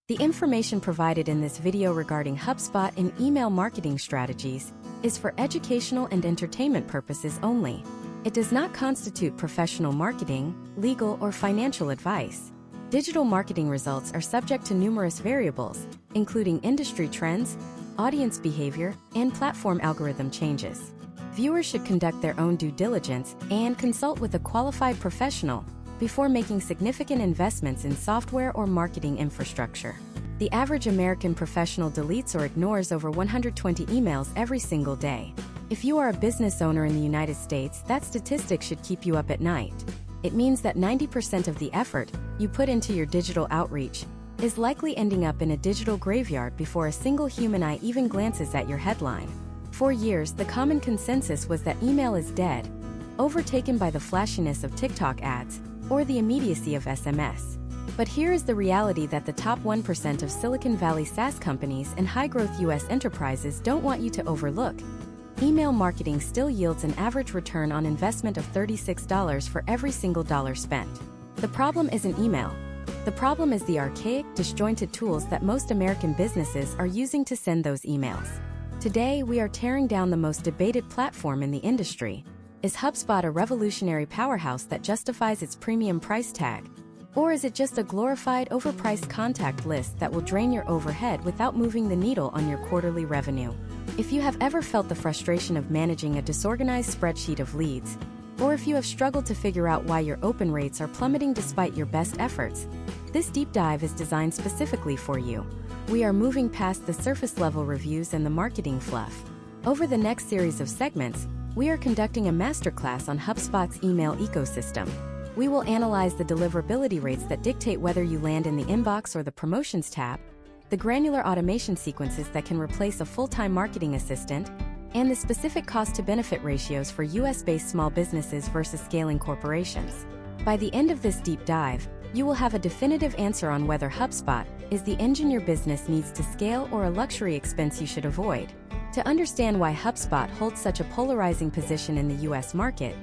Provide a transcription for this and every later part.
The information provided in this video regarding HubSpot and email marketing strategies is for educational and entertainment purposes only. It does not constitute professional marketing, legal, or financial advice. Digital marketing results are subject to numerous variables, including industry trends, audience behavior, and platform algorithm changes. Viewers should conduct their own due diligence and consult with a qualified professional before making significant investments in software or marketing infrastructure. The average American professional deletes or ignores over 120 emails every single day. If you are a business owner in the United States, that statistic should keep you up at night. It means that 90% of the effort you put into your digital outreach is likely ending up in a digital graveyard before a single human eye even glances at your headline. For years, the common consensus was that email is dead, overtaken by the flashiness of TikTok ads or the immediacy of SMS. But here is the reality that the top 1% of Silicon Valley SaaS companies and high-growth US enterprises don't want you to overlook. Email marketing still yields an average return on investment of $36 for every single dollar spent. The problem isn't email. The problem is the archaic, disjointed tools that most American businesses are using to send those emails. Today, we are tearing down the most debated platform in the industry. Is HubSpot a revolutionary powerhouse that justifies its premium price tag? Or is it just a glorified, overpriced contact list that will drain your overhead without moving the needle on your quarterly revenue? If you have ever felt the frustration of managing a disorganized spreadsheet of leads, or if you have struggled to figure out why your open rates are plummeting despite your best efforts, this deep dive is designed specifically for you. We are moving past the surface-level reviews and the marketing fluff. Over the next series of segments, we are conducting a masterclass on HubSpot's email ecosystem. We will analyze the deliverability rates that dictate whether you land in the inbox or the promotions tab, the granular automation sequences that can replace a full-time marketing assistant, and the specific cost-to-benefit ratios for US-based small businesses versus scaling corporations. By the end of this deep dive, you will have a definitive answer on whether HubSpot is the engine your business needs to scale or a luxury expense you should avoid. To understand why HubSpot holds such a polarizing position in the US market,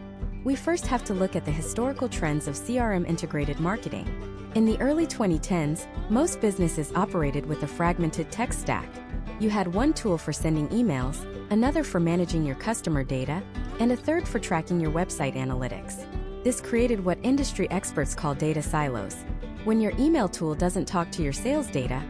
we first have to look at the historical trends of CRM-integrated marketing. In the early 2010s, most businesses operated with a fragmented tech stack. You had one tool for sending emails, another for managing your customer data, and a third for tracking your website analytics. This created what industry experts call data silos. When your email tool doesn't talk to your sales data,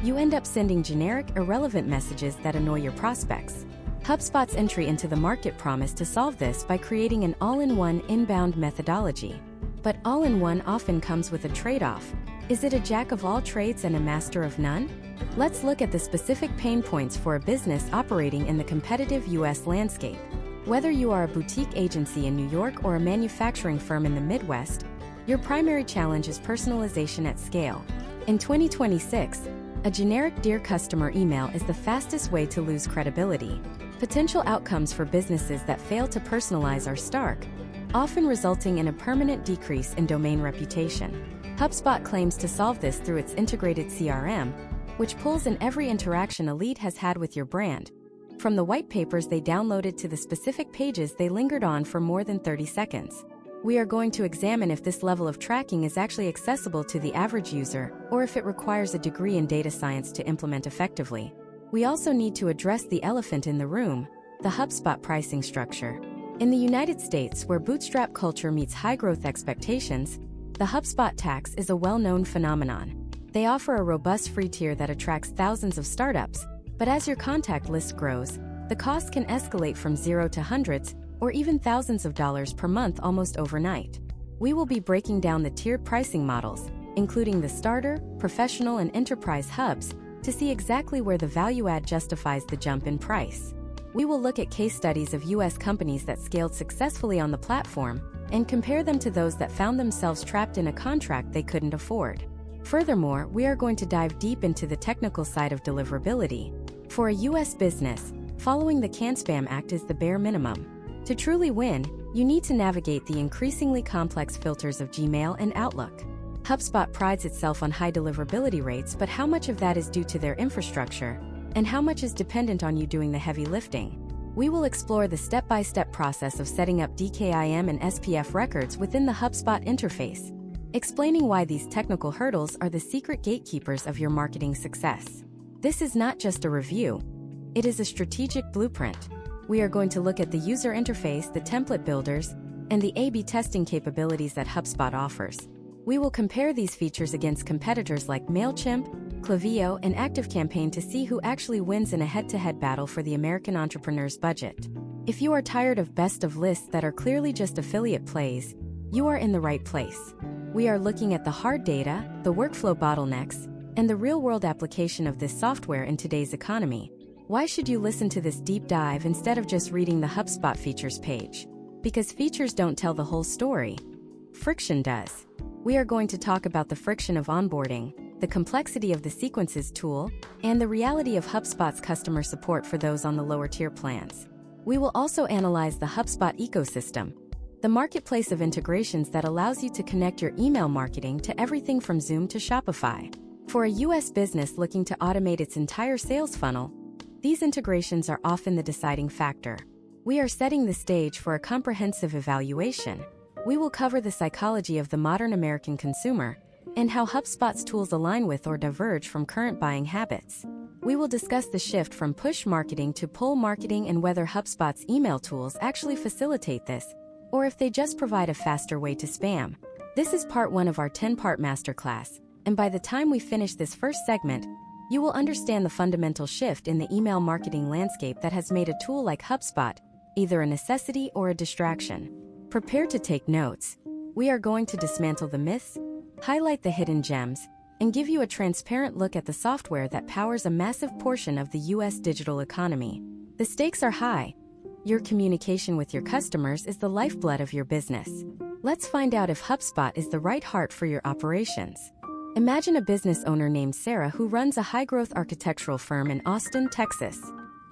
you end up sending generic, irrelevant messages that annoy your prospects. HubSpot's entry into the market promised to solve this by creating an all-in-one inbound methodology. But all-in-one often comes with a trade-off. Is it a jack of all trades and a master of none? Let's look at the specific pain points for a business operating in the competitive US landscape. Whether you are a boutique agency in New York or a manufacturing firm in the Midwest, your primary challenge is personalization at scale. In 2026, a generic Dear Customer email is the fastest way to lose credibility. Potential outcomes for businesses that fail to personalize are stark, often resulting in a permanent decrease in domain reputation. HubSpot claims to solve this through its integrated CRM, which pulls in every interaction a lead has had with your brand, from the white papers they downloaded to the specific pages they lingered on for more than 30 seconds. We are going to examine if this level of tracking is actually accessible to the average user, or if it requires a degree in data science to implement effectively. We also need to address the elephant in the room, the HubSpot pricing structure. In the United States, where bootstrap culture meets high-growth expectations, the HubSpot tax is a well-known phenomenon. They offer a robust free tier that attracts thousands of startups, but as your contact list grows, the cost can escalate from zero to hundreds, or even thousands of dollars per month almost overnight. We will be breaking down the tiered pricing models, including the starter, professional, and enterprise hubs, to see exactly where the value add justifies the jump in price. We will look at case studies of US companies that scaled successfully on the platform and compare them to those that found themselves trapped in a contract they couldn't afford. Furthermore, we are going to dive deep into the technical side of deliverability. For a US business, following the CAN-SPAM Act is the bare minimum. To truly win, you need to navigate the increasingly complex filters of Gmail and Outlook. HubSpot prides itself on high deliverability rates, but how much of that is due to their infrastructure, and how much is dependent on you doing the heavy lifting? We will explore the step-by-step process of setting up DKIM and SPF records within the HubSpot interface. explaining why these technical hurdles are the secret gatekeepers of your marketing success. This is not just a review, it is a strategic blueprint. We are going to look at the user interface, the template builders, and the A/B testing capabilities that HubSpot offers. We will compare these features against competitors like MailChimp, Klaviyo, and ActiveCampaign to see who actually wins in a head-to-head battle for the American entrepreneur's budget. If you are tired of best-of lists that are clearly just affiliate plays, you are in the right place. We are looking at the hard data, the workflow bottlenecks, and the real-world application of this software in today's economy. Why should you listen to this deep dive instead of just reading the HubSpot features page? Because features don't tell the whole story. Friction does. We are going to talk about the friction of onboarding, the complexity of the sequences tool, and the reality of HubSpot's customer support for those on the lower tier plans. We will also analyze the HubSpot ecosystem, the marketplace of integrations that allows you to connect your email marketing to everything from Zoom to Shopify. For a US business looking to automate its entire sales funnel, these integrations are often the deciding factor. We are setting the stage for a comprehensive evaluation. We will cover the psychology of the modern American consumer and how HubSpot's tools align with or diverge from current buying habits. We will discuss the shift from push marketing to pull marketing and whether HubSpot's email tools actually facilitate this, or if they just provide a faster way to spam. This is part 1 of our 10-part masterclass, and by the time we finish this first segment, you will understand the fundamental shift in the email marketing landscape that has made a tool like HubSpot either a necessity or a distraction. Prepare to take notes. We are going to dismantle the myths, highlight the hidden gems, and give you a transparent look at the software that powers a massive portion of the US digital economy. The stakes are high. Your communication with your customers is the lifeblood of your business. Let's find out if HubSpot is the right heart for your operations. Imagine a business owner named Sarah who runs a high-growth architectural firm in Austin, Texas.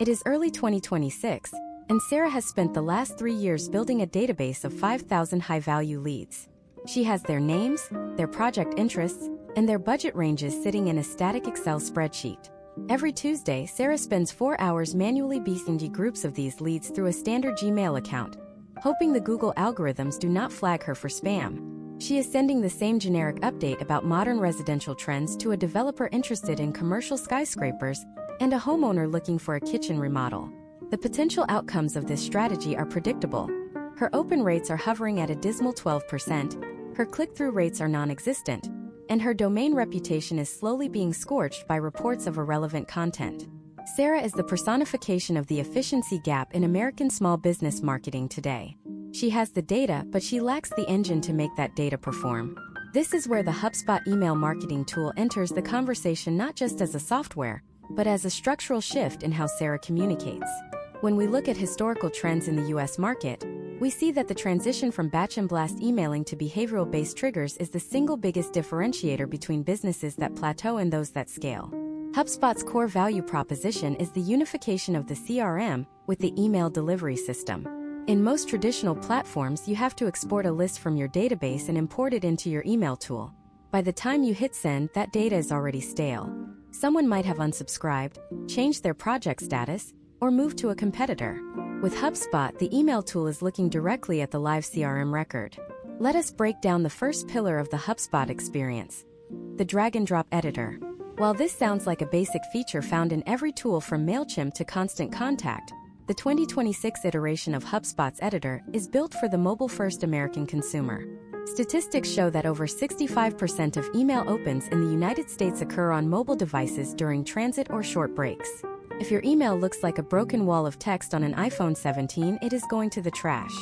It is early 2026, and Sarah has spent the last 3 years building a database of 5,000 high-value leads. She has their names, their project interests, and their budget ranges sitting in a static Excel spreadsheet. Every Tuesday, Sarah spends 4 hours manually beasting groups of these leads through a standard Gmail account, hoping the Google algorithms do not flag her for spam. She is sending the same generic update about modern residential trends to a developer interested in commercial skyscrapers and a homeowner looking for a kitchen remodel. The potential outcomes of this strategy are predictable. Her open rates are hovering at a dismal 12%, her click-through rates are non-existent, and her domain reputation is slowly being scorched by reports of irrelevant content. Sarah is the personification of the efficiency gap in American small business marketing today. She has the data, but she lacks the engine to make that data perform. This is where the HubSpot email marketing tool enters the conversation not just as a software, but as a structural shift in how Sarah communicates. When we look at historical trends in the US market, we see that the transition from batch and blast emailing to behavioral-based triggers is the single biggest differentiator between businesses that plateau and those that scale. HubSpot's core value proposition is the unification of the CRM with the email delivery system. In most traditional platforms, you have to export a list from your database and import it into your email tool. By the time you hit send, that data is already stale. Someone might have unsubscribed, changed their project status, or moved to a competitor. With HubSpot, the email tool is looking directly at the live CRM record. Let us break down the first pillar of the HubSpot experience: the drag-and-drop editor. While this sounds like a basic feature found in every tool from MailChimp to Constant Contact, the 2026 iteration of HubSpot's editor is built for the mobile-first American consumer. Statistics show that over 65% of email opens in the United States occur on mobile devices during transit or short breaks. If your email looks like a broken wall of text on an iPhone 17, it is going to the trash.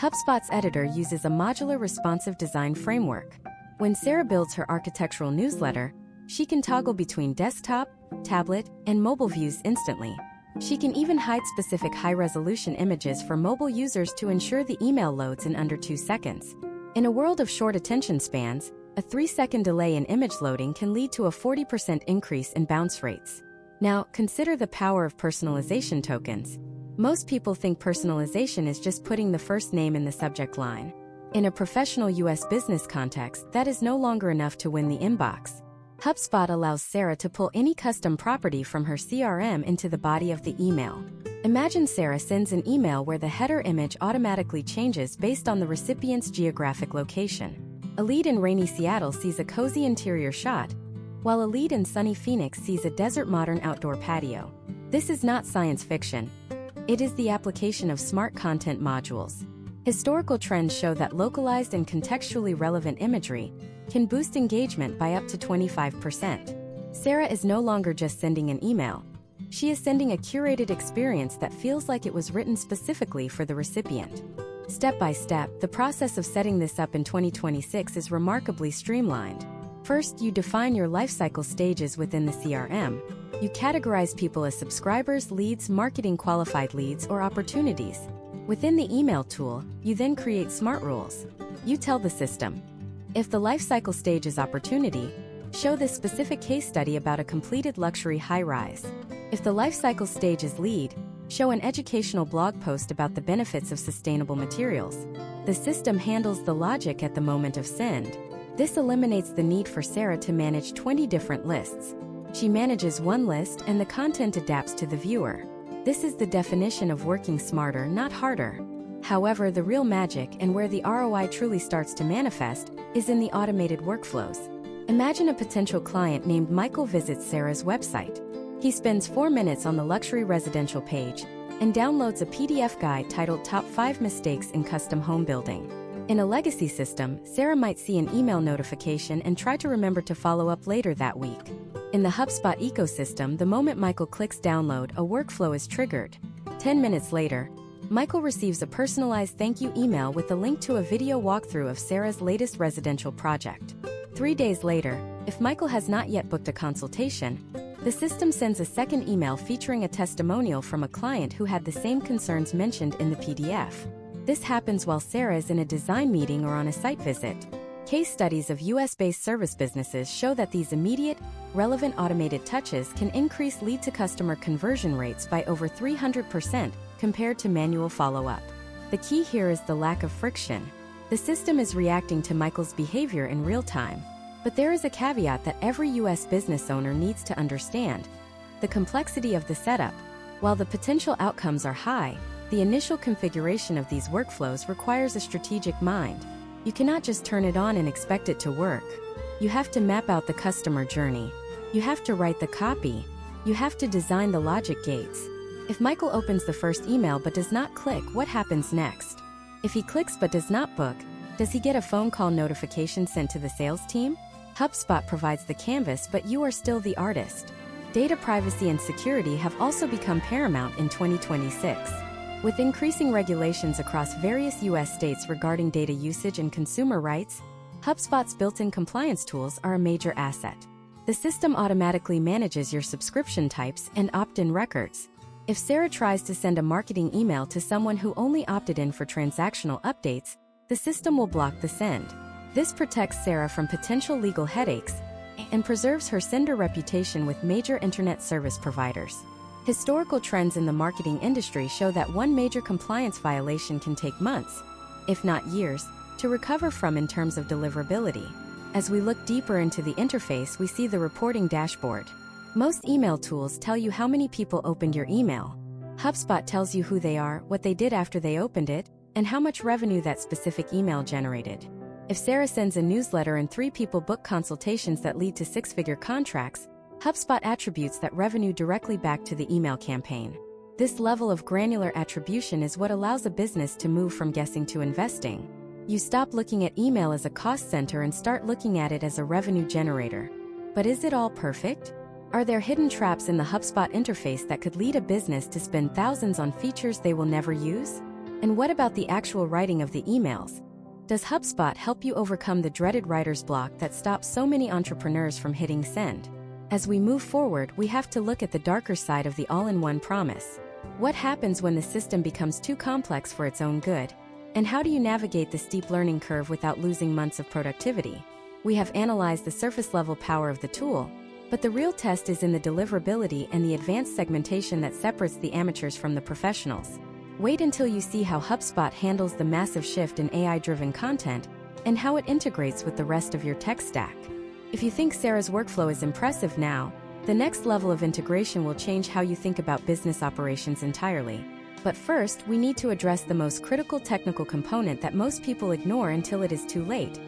HubSpot's editor uses a modular responsive design framework. When Sarah builds her architectural newsletter, she can toggle between desktop, tablet, and mobile views instantly. She can even hide specific high-resolution images for mobile users to ensure the email loads in under 2 seconds. In a world of short attention spans, a 3-second delay in image loading can lead to a 40% increase in bounce rates. Now, consider the power of personalization tokens. Most people think personalization is just putting the first name in the subject line. In a professional US business context, that is no longer enough to win the inbox. HubSpot allows Sarah to pull any custom property from her CRM into the body of the email. Imagine Sarah sends an email where the header image automatically changes based on the recipient's geographic location. A lead in rainy Seattle sees a cozy interior shot, while a lead in sunny Phoenix sees a desert modern outdoor patio. This is not science fiction. It is the application of smart content modules. Historical trends show that localized and contextually relevant imagery can boost engagement by up to 25%. Sarah is no longer just sending an email. She is sending a curated experience that feels like it was written specifically for the recipient. Step by step, the process of setting this up in 2026 is remarkably streamlined. First, you define your lifecycle stages within the CRM. You categorize people as subscribers, leads, marketing qualified leads, or opportunities. Within the email tool, you then create smart rules. You tell the system, if the lifecycle stage is opportunity, show this specific case study about a completed luxury high-rise. If the lifecycle stage is lead, show an educational blog post about the benefits of sustainable materials. The system handles the logic at the moment of send. This eliminates the need for Sarah to manage 20 different lists. She manages one list and the content adapts to the viewer. This is the definition of working smarter, not harder. However, the real magic and where the ROI truly starts to manifest is in the automated workflows. Imagine a potential client named Michael visits Sarah's website. He spends 4 minutes on the luxury residential page and downloads a PDF guide titled Top 5 Mistakes in Custom Home Building. In a legacy system, Sarah might see an email notification and try to remember to follow up later that week. In the HubSpot ecosystem, the moment Michael clicks download, a workflow is triggered. 10 minutes later, Michael receives a personalized thank you email with a link to a video walkthrough of Sarah's latest residential project. 3 days later, if Michael has not yet booked a consultation, the system sends a second email featuring a testimonial from a client who had the same concerns mentioned in the PDF. This happens while Sarah is in a design meeting or on a site visit. Case studies of US-based service businesses show that these immediate, relevant automated touches can increase lead-to-customer conversion rates by over 300% compared to manual follow-up. The key here is the lack of friction. The system is reacting to Michael's behavior in real time. But there is a caveat that every US business owner needs to understand: the complexity of the setup. While the potential outcomes are high, the initial configuration of these workflows requires a strategic mind. You cannot just turn it on and expect it to work. You have to map out the customer journey. You have to write the copy. You have to design the logic gates. If Michael opens the first email but does not click, what happens next? If he clicks but does not book, does he get a phone call notification sent to the sales team? HubSpot provides the canvas, but you are still the artist. Data privacy and security have also become paramount in 2026. With increasing regulations across various US states regarding data usage and consumer rights, HubSpot's built-in compliance tools are a major asset. The system automatically manages your subscription types and opt-in records. If Sarah tries to send a marketing email to someone who only opted in for transactional updates, the system will block the send. This protects Sarah from potential legal headaches and preserves her sender reputation with major internet service providers. Historical trends in the marketing industry show that one major compliance violation can take months, if not years, to recover from in terms of deliverability. As we look deeper into the interface, we see the reporting dashboard. Most email tools tell you how many people opened your email. HubSpot tells you who they are, what they did after they opened it, and how much revenue that specific email generated. If Sarah sends a newsletter and 3 people book consultations that lead to 6-figure contracts, HubSpot attributes that revenue directly back to the email campaign. This level of granular attribution is what allows a business to move from guessing to investing. You stop looking at email as a cost center and start looking at it as a revenue generator. But is it all perfect? Are there hidden traps in the HubSpot interface that could lead a business to spend thousands on features they will never use? And what about the actual writing of the emails? Does HubSpot help you overcome the dreaded writer's block that stops so many entrepreneurs from hitting send? As we move forward, we have to look at the darker side of the all-in-one promise. What happens when the system becomes too complex for its own good? And how do you navigate the steep learning curve without losing months of productivity? We have analyzed the surface-level power of the tool, but the real test is in the deliverability and the advanced segmentation that separates the amateurs from the professionals. Wait until you see how HubSpot handles the massive shift in AI-driven content and how it integrates with the rest of your tech stack. If you think Sarah's workflow is impressive now, the next level of integration will change how you think about business operations entirely. But first, we need to address the most critical technical component that most people ignore until it is too late: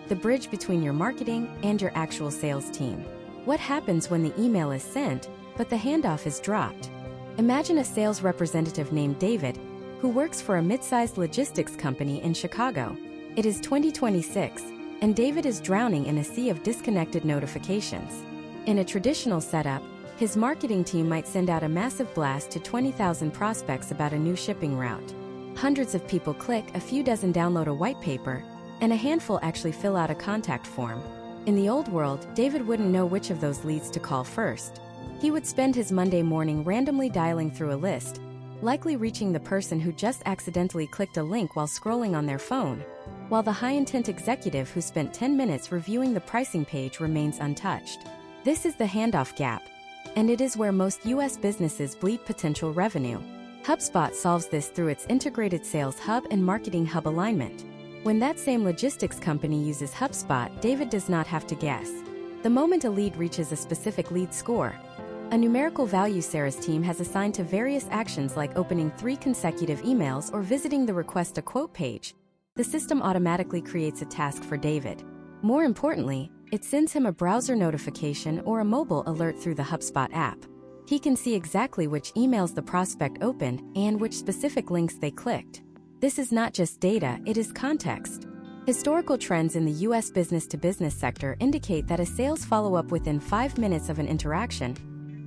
the bridge between your marketing and your actual sales team. What happens when the email is sent, but the handoff is dropped? Imagine a sales representative named David, who works for a mid-sized logistics company in Chicago. It is 2026, and David is drowning in a sea of disconnected notifications. In a traditional setup, his marketing team might send out a massive blast to 20,000 prospects about a new shipping route. Hundreds of people click, a few dozen download a white paper, and a handful actually fill out a contact form. In the old world, David wouldn't know which of those leads to call first. He would spend his Monday morning randomly dialing through a list, likely reaching the person who just accidentally clicked a link while scrolling on their phone, while the high-intent executive who spent 10 minutes reviewing the pricing page remains untouched. This is the handoff gap, and it is where most U.S. businesses bleed potential revenue. HubSpot solves this through its integrated Sales Hub and Marketing Hub alignment. When that same logistics company uses HubSpot, David does not have to guess. The moment a lead reaches a specific lead score, a numerical value Sarah's team has assigned to various actions like opening 3 consecutive emails or visiting the Request a Quote page, the system automatically creates a task for David. More importantly, it sends him a browser notification or a mobile alert through the HubSpot app. He can see exactly which emails the prospect opened and which specific links they clicked. This is not just data, it is context. Historical trends in the U.S. business-to-business sector indicate that a sales follow-up within 5 minutes of an interaction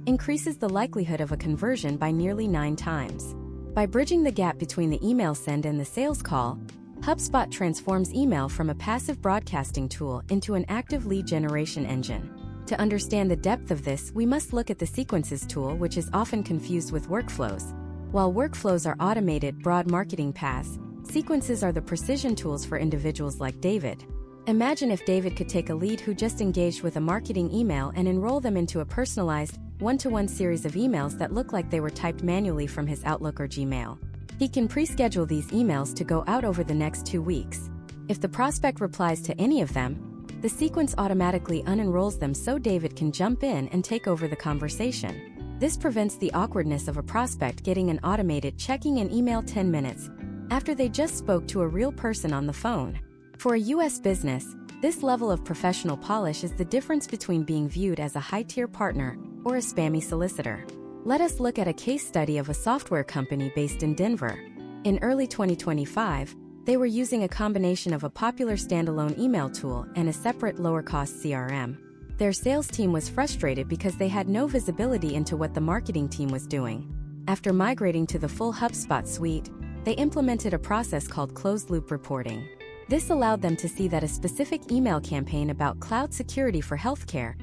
increases the likelihood of a conversion by nearly 9 times. By bridging the gap between the email send and the sales call, HubSpot transforms email from a passive broadcasting tool into an active lead generation engine. To understand the depth of this, we must look at the sequences tool, which is often confused with workflows. While workflows are automated, broad marketing paths, sequences are the precision tools for individuals like David. Imagine if David could take a lead who just engaged with a marketing email and enroll them into a personalized, one-to-one series of emails that look like they were typed manually from his Outlook or Gmail. He can pre-schedule these emails to go out over the next 2 weeks. If the prospect replies to any of them, the sequence automatically unenrolls them so David can jump in and take over the conversation. This prevents the awkwardness of a prospect getting an automated checking an email 10 minutes after they just spoke to a real person on the phone. For a U.S. business, this level of professional polish is the difference between being viewed as a high-tier partner or a spammy solicitor. Let us look at a case study of a software company based in Denver. In early 2025, they were using a combination of a popular standalone email tool and a separate lower-cost CRM. Their sales team was frustrated because they had no visibility into what the marketing team was doing. After migrating to the full HubSpot suite, they implemented a process called closed-loop reporting. This allowed them to see that a specific email campaign about cloud security for healthcare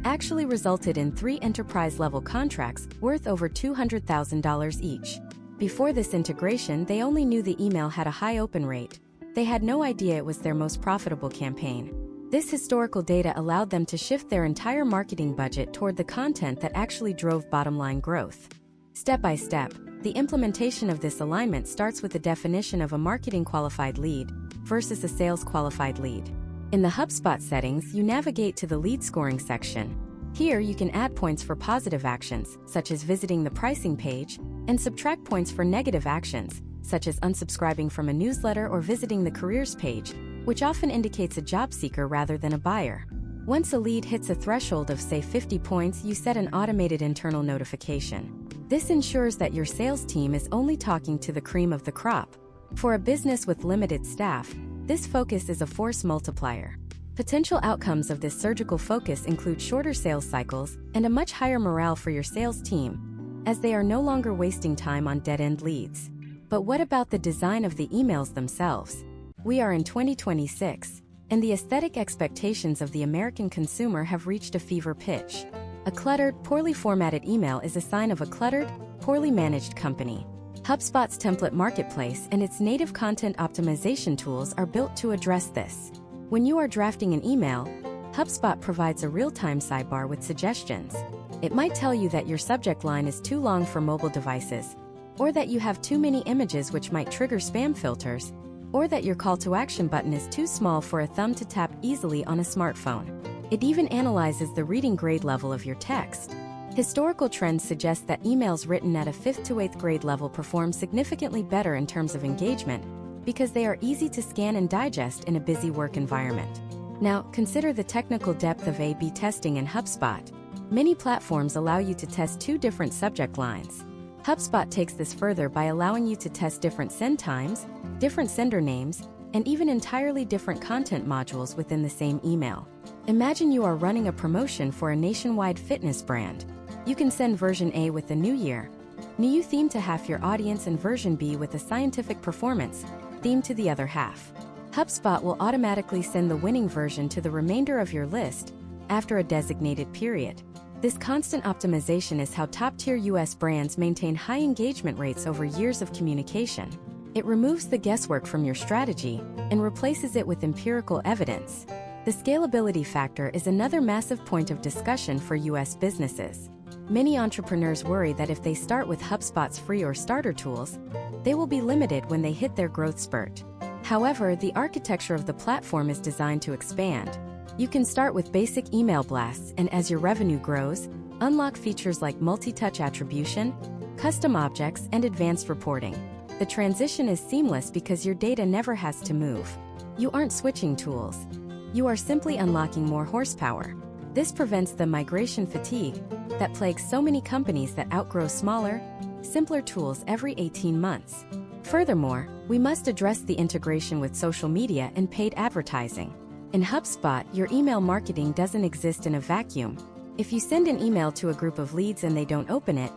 actually resulted in 3 enterprise-level contracts worth over $200,000 each. Before this integration, they only knew the email had a high open rate. They had no idea it was their most profitable campaign. This historical data allowed them to shift their entire marketing budget toward the content that actually drove bottom-line growth. Step by step, the implementation of this alignment starts with the definition of a marketing qualified lead versus a sales qualified lead. In the HubSpot settings, you navigate to the lead scoring section. Here you can add points for positive actions, such as visiting the pricing page, and subtract points for negative actions, such as unsubscribing from a newsletter or visiting the careers page, which often indicates a job seeker rather than a buyer. Once a lead hits a threshold of, say, 50 points, you set an automated internal notification. This ensures that your sales team is only talking to the cream of the crop. For a business with limited staff, this focus is a force multiplier. Potential outcomes of this surgical focus include shorter sales cycles and a much higher morale for your sales team, as they are no longer wasting time on dead-end leads. But what about the design of the emails themselves? We are in 2026, and the aesthetic expectations of the American consumer have reached a fever pitch. A cluttered, poorly formatted email is a sign of a cluttered, poorly managed company. HubSpot's template marketplace and its native content optimization tools are built to address this. When you are drafting an email, HubSpot provides a real-time sidebar with suggestions. It might tell you that your subject line is too long for mobile devices, or that you have too many images which might trigger spam filters, or that your call to action button is too small for a thumb to tap easily on a smartphone. It even analyzes the reading grade level of your text. Historical trends suggest that emails written at a 5th to 8th grade level perform significantly better in terms of engagement because they are easy to scan and digest in a busy work environment. Now, consider the technical depth of A/B testing in HubSpot. Many platforms allow you to test two different subject lines. HubSpot takes this further by allowing you to test different send times, different sender names, and even entirely different content modules within the same email. Imagine you are running a promotion for a nationwide fitness brand. You can send version A with the new year, new theme to half your audience, and version B with a scientific performance theme to the other half. HubSpot will automatically send the winning version to the remainder of your list after a designated period. This constant optimization is how top-tier US brands maintain high engagement rates over years of communication. It removes the guesswork from your strategy and replaces it with empirical evidence. The scalability factor is another massive point of discussion for US businesses. Many entrepreneurs worry that if they start with HubSpot's free or starter tools, they will be limited when they hit their growth spurt. However, the architecture of the platform is designed to expand. You can start with basic email blasts, and as your revenue grows, unlock features like multi-touch attribution, custom objects, and advanced reporting. The transition is seamless because your data never has to move. You aren't switching tools. You are simply unlocking more horsepower. This prevents the migration fatigue that plagues so many companies that outgrow smaller, simpler tools every 18 months. Furthermore, we must address the integration with social media and paid advertising. In HubSpot, your email marketing doesn't exist in a vacuum. If you send an email to a group of leads and they don't open it,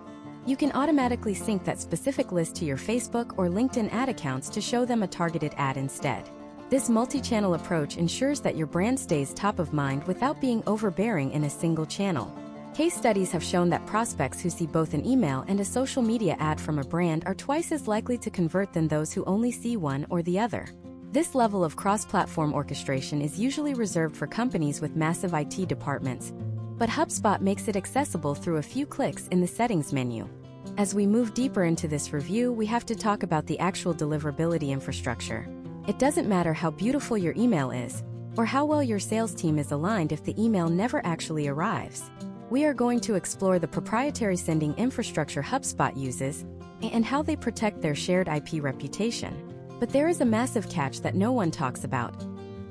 you can automatically sync that specific list to your Facebook or LinkedIn ad accounts to show them a targeted ad instead. This multi-channel approach ensures that your brand stays top of mind without being overbearing in a single channel. Case studies have shown that prospects who see both an email and a social media ad from a brand are twice as likely to convert than those who only see one or the other. This level of cross-platform orchestration is usually reserved for companies with massive IT departments, but HubSpot makes it accessible through a few clicks in the settings menu. As we move deeper into this review, we have to talk about the actual deliverability infrastructure. It doesn't matter how beautiful your email is, or how well your sales team is aligned if the email never actually arrives. We are going to explore the proprietary sending infrastructure HubSpot uses and how they protect their shared IP reputation. But there is a massive catch that no one talks about.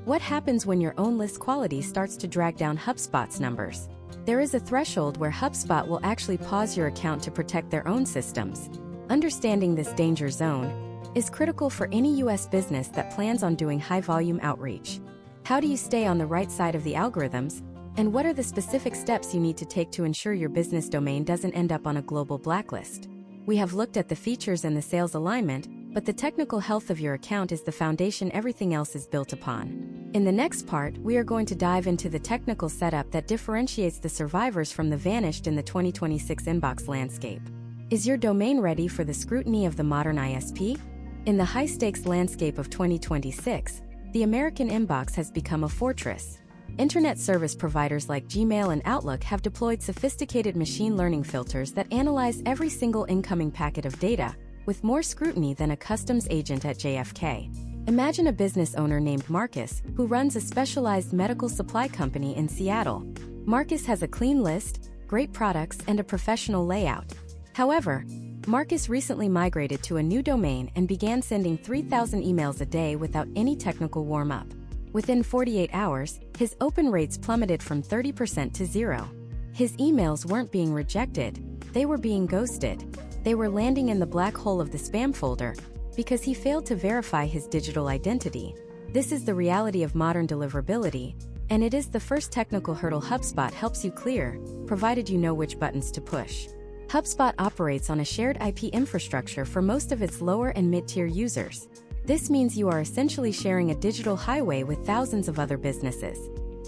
What happens when your own list quality starts to drag down HubSpot's numbers? There is a threshold where HubSpot will actually pause your account to protect their own systems. Understanding this danger zone is critical for any US business that plans on doing high-volume outreach. How do you stay on the right side of the algorithms? And what are the specific steps you need to take to ensure your business domain doesn't end up on a global blacklist? We have looked at the features and the sales alignment, but the technical health of your account is the foundation everything else is built upon. In the next part, we are going to dive into the technical setup that differentiates the survivors from the vanished in the 2026 inbox landscape. Is your domain ready for the scrutiny of the modern ISP? In the high-stakes landscape of 2026, the American inbox has become a fortress. Internet service providers like Gmail and Outlook have deployed sophisticated machine learning filters that analyze every single incoming packet of data, with more scrutiny than a customs agent at JFK. Imagine a business owner named Marcus, who runs a specialized medical supply company in Seattle. Marcus has a clean list, great products, and a professional layout. However, Marcus recently migrated to a new domain and began sending 3,000 emails a day without any technical warm-up. Within 48 hours, his open rates plummeted from 30% to 0. His emails weren't being rejected, they were being ghosted. They were landing in the black hole of the spam folder because he failed to verify his digital identity. This is the reality of modern deliverability, and it is the first technical hurdle HubSpot helps you clear, provided you know which buttons to push. HubSpot operates on a shared IP infrastructure for most of its lower and mid-tier users. This means you are essentially sharing a digital highway with thousands of other businesses.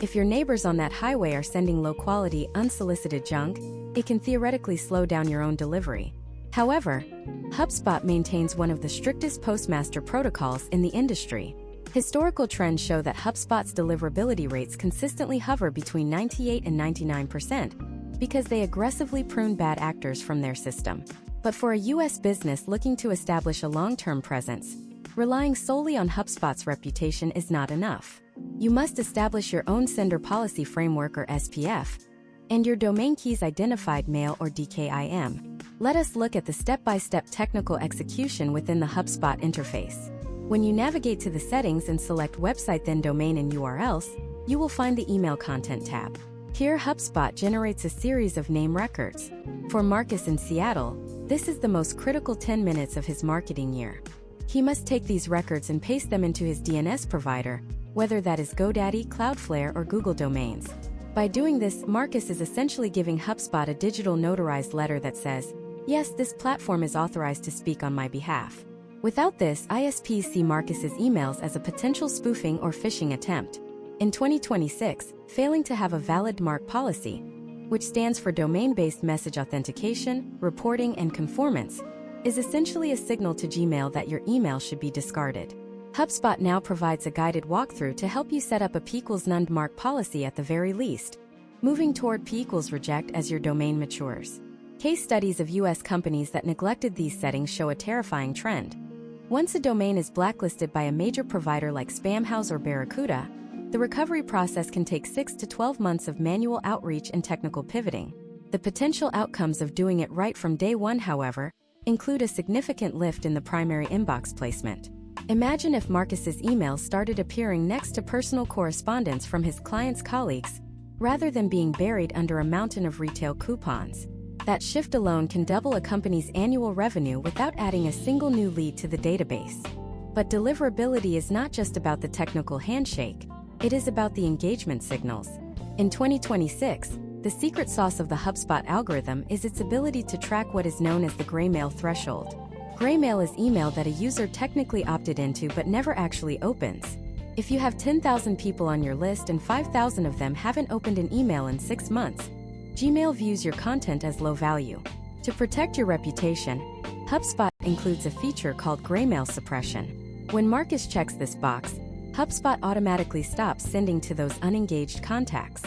If your neighbors on that highway are sending low-quality, unsolicited junk, it can theoretically slow down your own delivery. However, HubSpot maintains one of the strictest postmaster protocols in the industry. Historical trends show that HubSpot's deliverability rates consistently hover between 98 and 99% because they aggressively prune bad actors from their system. But for a US business looking to establish a long-term presence, relying solely on HubSpot's reputation is not enough. You must establish your own sender policy framework or SPF, and your domain keys identified mail or DKIM. Let us look at the step-by-step technical execution within the HubSpot interface. When you navigate to the settings and select website then domain and URLs, you will find the Email Content tab. Here, HubSpot generates a series of name records. For Marcus in Seattle, this is the most critical 10 minutes of his marketing year. He must take these records and paste them into his DNS provider, whether that is GoDaddy, Cloudflare, or Google Domains. By doing this, Marcus is essentially giving HubSpot a digital notarized letter that says, "Yes, this platform is authorized to speak on my behalf." Without this, ISPs see Marcus's emails as a potential spoofing or phishing attempt. In 2026, failing to have a valid MARC policy, which stands for Domain-Based Message Authentication, Reporting, and Conformance, is essentially a signal to Gmail that your email should be discarded. HubSpot now provides a guided walkthrough to help you set up a P=none MARC policy at the very least, moving toward P=reject as your domain matures. Case studies of US companies that neglected these settings show a terrifying trend. Once a domain is blacklisted by a major provider like Spamhaus or Barracuda, the recovery process can take 6 to 12 months of manual outreach and technical pivoting. The potential outcomes of doing it right from day one, however, include a significant lift in the primary inbox placement. Imagine if Marcus's emails started appearing next to personal correspondence from his clients' colleagues, rather than being buried under a mountain of retail coupons. That shift alone can double a company's annual revenue without adding a single new lead to the database. But deliverability is not just about the technical handshake, it is about the engagement signals. In 2026, the secret sauce of the HubSpot algorithm is its ability to track what is known as the gray mail threshold. Gray mail is email that a user technically opted into but never actually opens. If you have 10,000 people on your list and 5,000 of them haven't opened an email in 6 months, Gmail views your content as low value. To protect your reputation, HubSpot includes a feature called gray mail suppression. When Marcus checks this box, HubSpot automatically stops sending to those unengaged contacts.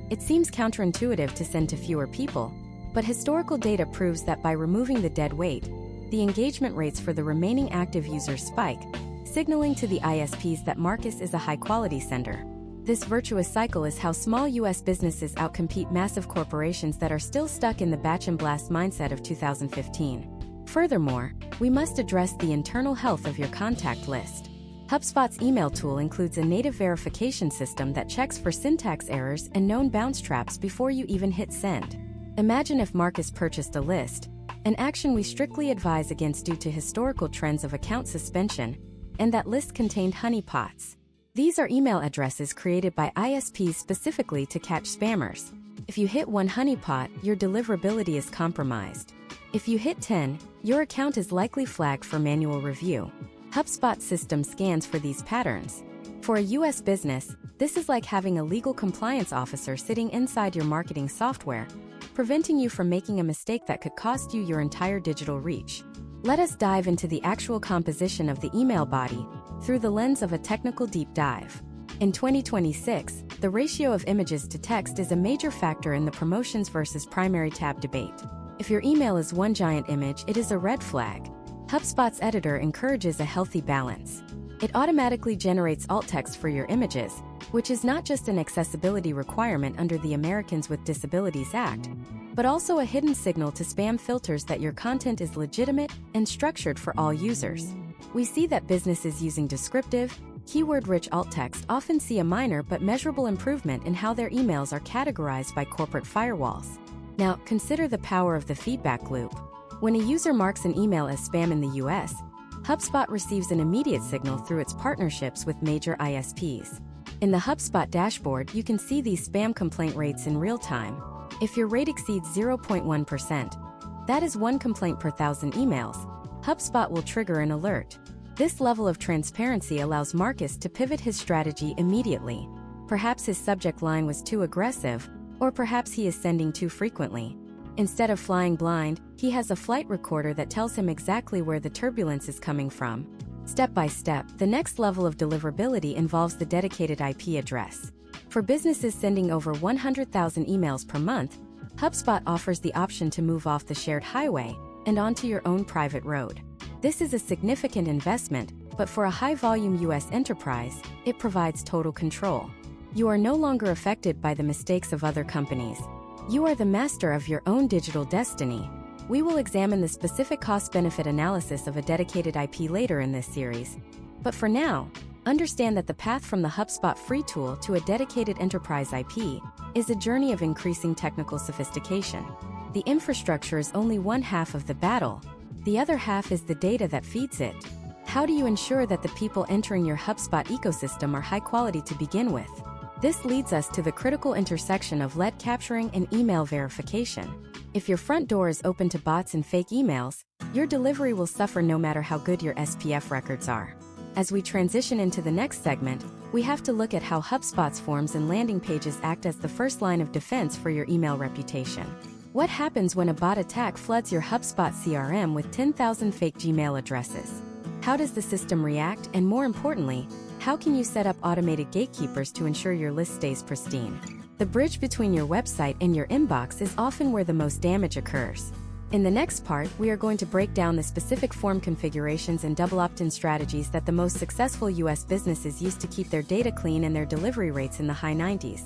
It seems counterintuitive to send to fewer people, but historical data proves that by removing the dead weight, the engagement rates for the remaining active users spike, signaling to the ISPs that Marcus is a high-quality sender. This virtuous cycle is how small US businesses outcompete massive corporations that are still stuck in the batch and blast mindset of 2015. Furthermore, we must address the internal health of your contact list. HubSpot's email tool includes a native verification system that checks for syntax errors and known bounce traps before you even hit send. Imagine if Marcus purchased a list, an action we strictly advise against due to historical trends of account suspension, and that list contained honeypots. These are email addresses created by ISPs specifically to catch spammers. If you hit 1 honeypot, your deliverability is compromised. If you hit 10, your account is likely flagged for manual review. HubSpot's system scans for these patterns. For a US business, this is like having a legal compliance officer sitting inside your marketing software, preventing you from making a mistake that could cost you your entire digital reach. Let us dive into the actual composition of the email body through the lens of a technical deep dive. In 2026, the ratio of images to text is a major factor in the promotions versus primary tab debate. If your email is one giant image, it is a red flag. HubSpot's editor encourages a healthy balance. It automatically generates alt text for your images, which is not just an accessibility requirement under the Americans with Disabilities Act, but also a hidden signal to spam filters that your content is legitimate and structured for all users. We see that businesses using descriptive, keyword-rich alt text often see a minor but measurable improvement in how their emails are categorized by corporate firewalls. Now, consider the power of the feedback loop. When a user marks an email as spam in the US, HubSpot receives an immediate signal through its partnerships with major ISPs. In the HubSpot dashboard, you can see these spam complaint rates in real time. If your rate exceeds 0.1%, that is 1 complaint per 1,000 emails, HubSpot will trigger an alert. This level of transparency allows Marcus to pivot his strategy immediately. Perhaps his subject line was too aggressive, or perhaps he is sending too frequently. Instead of flying blind, he has a flight recorder that tells him exactly where the turbulence is coming from. Step by step, the next level of deliverability involves the dedicated IP address. For businesses sending over 100,000 emails per month, HubSpot offers the option to move off the shared highway and onto your own private road. This is a significant investment, but for a high-volume US enterprise, it provides total control. You are no longer affected by the mistakes of other companies. You are the master of your own digital destiny. We will examine the specific cost-benefit analysis of a dedicated IP later in this series. But for now, Understand that the path from the HubSpot free tool to a dedicated enterprise IP is a journey of increasing technical sophistication. The infrastructure is only one half of the battle. The other half is the data that feeds it. How do you ensure that the people entering your HubSpot ecosystem are high quality to begin with? This leads us to the critical intersection of lead capturing and email verification. If your front door is open to bots and fake emails, your delivery will suffer no matter how good your SPF records are. As we transition into the next segment, we have to look at how HubSpot's forms and landing pages act as the first line of defense for your email reputation. What happens when a bot attack floods your HubSpot CRM with 10,000 fake Gmail addresses? How does the system react, and more importantly, how can you set up automated gatekeepers to ensure your list stays pristine? The bridge between your website and your inbox is often where the most damage occurs. In the next part, we are going to break down the specific form configurations and double opt-in strategies that the most successful US businesses use to keep their data clean and their delivery rates in the high 90s.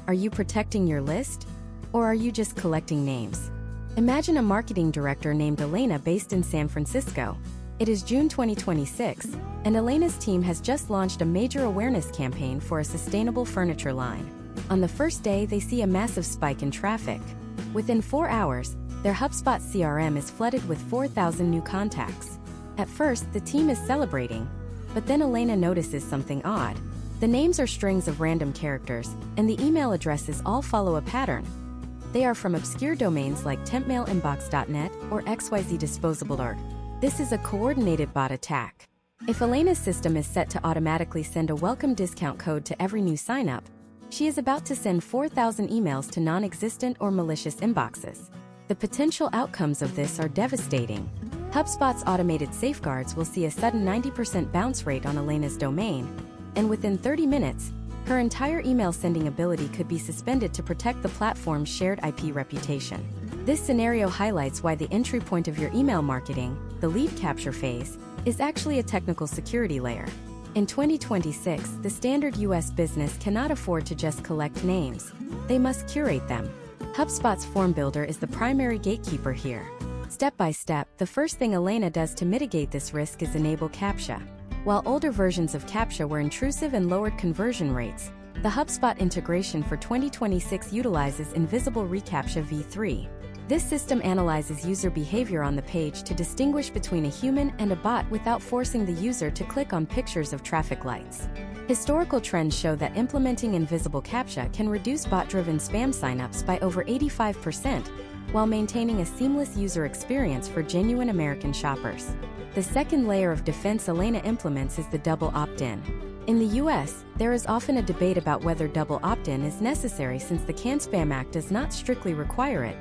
Are you protecting your list? Or are you just collecting names? Imagine a marketing director named Elena based in San Francisco. It is June 2026, and Elena's team has just launched a major awareness campaign for a sustainable furniture line. On the first day, they see a massive spike in traffic. Within 4 hours, their HubSpot CRM is flooded with 4,000 new contacts. At first, the team is celebrating, but then Elena notices something odd. The names are strings of random characters, and the email addresses all follow a pattern. They are from obscure domains like tempmailinbox.net or xyzdisposable.org. This is a coordinated bot attack. If Elena's system is set to automatically send a welcome discount code to every new sign-up, she is about to send 4,000 emails to non-existent or malicious inboxes. The potential outcomes of this are devastating. HubSpot's automated safeguards will see a sudden 90% bounce rate on Elena's domain, and within 30 minutes, her entire email sending ability could be suspended to protect the platform's shared IP reputation. This scenario highlights why the entry point of your email marketing, the lead capture phase, is actually a technical security layer. In 2026, the standard US business cannot afford to just collect names. They must curate them. HubSpot's form builder is the primary gatekeeper here. Step by step, the first thing Elena does to mitigate this risk is enable CAPTCHA. While older versions of CAPTCHA were intrusive and lowered conversion rates, the HubSpot integration for 2026 utilizes Invisible reCAPTCHA v3. This system analyzes user behavior on the page to distinguish between a human and a bot without forcing the user to click on pictures of traffic lights. Historical trends show that implementing Invisible CAPTCHA can reduce bot-driven spam signups by over 85%, while maintaining a seamless user experience for genuine American shoppers. The second layer of defense Elena implements is the double opt-in. In the US, there is often a debate about whether double opt-in is necessary since the CAN-SPAM Act does not strictly require it,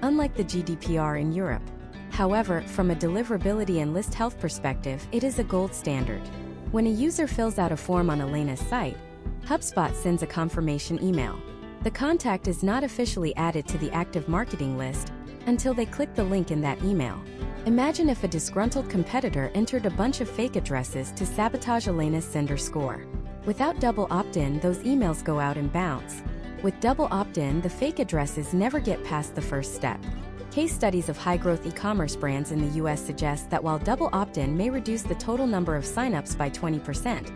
unlike the GDPR in Europe. However, from a deliverability and list health perspective, it is a gold standard. When a user fills out a form on Elena's site, HubSpot sends a confirmation email. The contact is not officially added to the active marketing list until they click the link in that email. Imagine if a disgruntled competitor entered a bunch of fake addresses to sabotage Elena's sender score. Without double opt-in, those emails go out and bounce. With double opt-in, the fake addresses never get past the first step. Case studies of high-growth e-commerce brands in the US suggest that while double opt-in may reduce the total number of signups by 20%,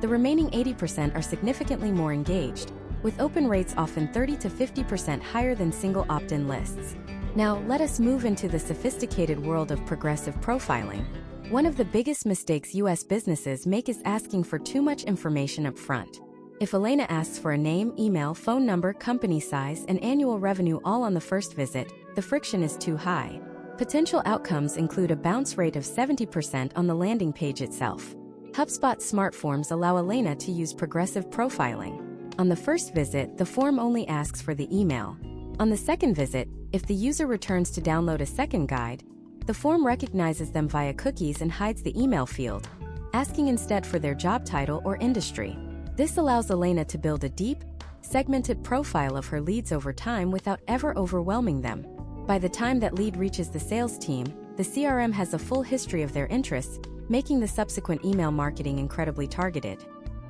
the remaining 80% are significantly more engaged, with open rates often 30 to 50% higher than single opt-in lists. Now, let us move into the sophisticated world of progressive profiling. One of the biggest mistakes US businesses make is asking for too much information up front. If Elena asks for a name, email, phone number, company size, and annual revenue all on the first visit, the friction is too high. Potential outcomes include a bounce rate of 70% on the landing page itself. HubSpot Smart Forms allow Elena to use progressive profiling. On the first visit, the form only asks for the email. On the second visit, if the user returns to download a second guide, the form recognizes them via cookies and hides the email field, asking instead for their job title or industry. This allows Elena to build a deep, segmented profile of her leads over time without ever overwhelming them. By the time that lead reaches the sales team, the CRM has a full history of their interests, making the subsequent email marketing incredibly targeted.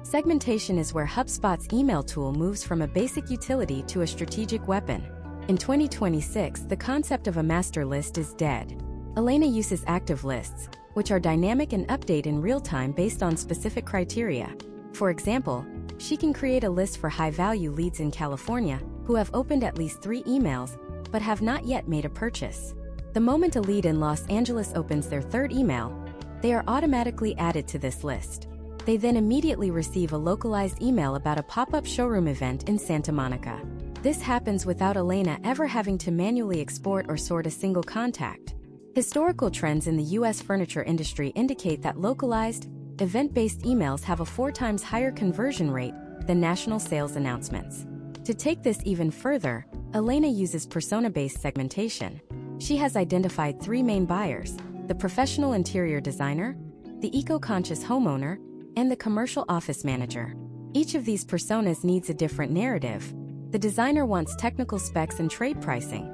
Segmentation is where HubSpot's email tool moves from a basic utility to a strategic weapon. In 2026, the concept of a master list is dead. Elena uses active lists, which are dynamic and update in real time based on specific criteria. For example, she can create a list for high-value leads in California who have opened at least 3 emails but have not yet made a purchase. The moment a lead in Los Angeles opens their 3rd email, they are automatically added to this list. They then immediately receive a localized email about a pop-up showroom event in Santa Monica. This happens without Elena ever having to manually export or sort a single contact. Historical trends in the U.S. furniture industry indicate that localized, event-based emails have a 4 times higher conversion rate than national sales announcements. To take this even further, Elena uses persona-based segmentation. She has identified 3 main buyers: the professional interior designer, the eco-conscious homeowner, and the commercial office manager. Each of these personas needs a different narrative. The designer wants technical specs and trade pricing.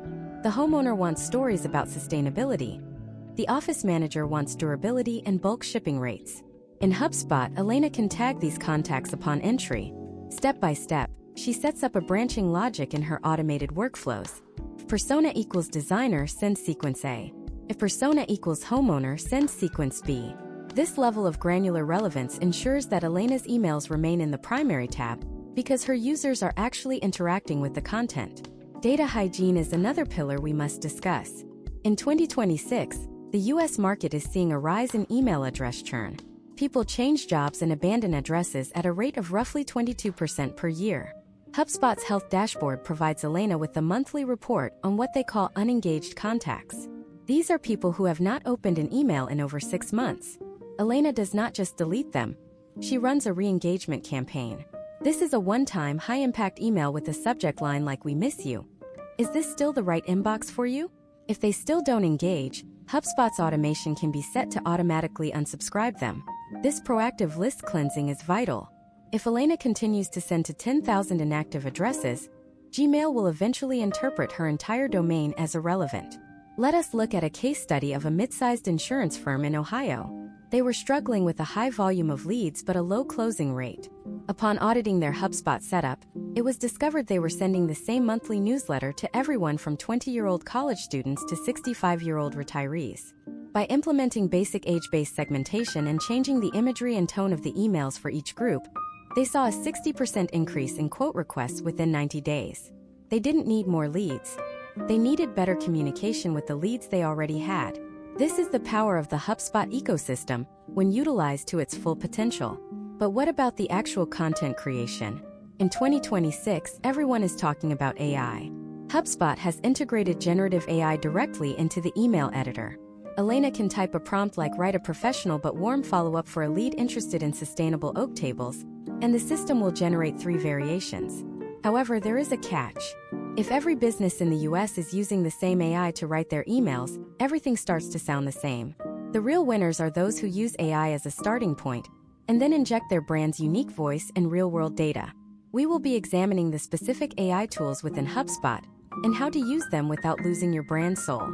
The homeowner wants stories about sustainability. The office manager wants durability and bulk shipping rates. In HubSpot, Elena can tag these contacts upon entry. Step by step, she sets up a branching logic in her automated workflows. If persona equals designer, send sequence A. If persona equals homeowner, send sequence B. This level of granular relevance ensures that Elena's emails remain in the primary tab because her users are actually interacting with the content. Data hygiene is another pillar we must discuss. In 2026, the U.S. market is seeing a rise in email address churn. People change jobs and abandon addresses at a rate of roughly 22% per year. HubSpot's Health Dashboard provides Elena with a monthly report on what they call unengaged contacts. These are people who have not opened an email in over 6 months. Elena does not just delete them. She runs a re-engagement campaign. This is a one-time, high-impact email with a subject line like "We miss you." Is this still the right inbox for you? If they still don't engage, HubSpot's automation can be set to automatically unsubscribe them. This proactive list cleansing is vital. If Elena continues to send to 10,000 inactive addresses, Gmail will eventually interpret her entire domain as irrelevant. Let us look at a case study of a mid-sized insurance firm in Ohio. They were struggling with a high volume of leads but a low closing rate. Upon auditing their HubSpot setup, it was discovered they were sending the same monthly newsletter to everyone from 20-year-old college students to 65-year-old retirees. By implementing basic age-based segmentation and changing the imagery and tone of the emails for each group, they saw a 60% increase in quote requests within 90 days. They didn't need more leads. They needed better communication with the leads they already had. This is the power of the HubSpot ecosystem when utilized to its full potential. But what about the actual content creation? In 2026, everyone is talking about AI. HubSpot has integrated generative AI directly into the email editor. Elena can type a prompt like "Write a professional but warm follow-up for a lead interested in sustainable oak tables," and the system will generate 3 variations. However, there is a catch. If every business in the US is using the same AI to write their emails, everything starts to sound the same. The real winners are those who use AI as a starting point and then inject their brand's unique voice and real-world data. We will be examining the specific AI tools within HubSpot and how to use them without losing your brand soul.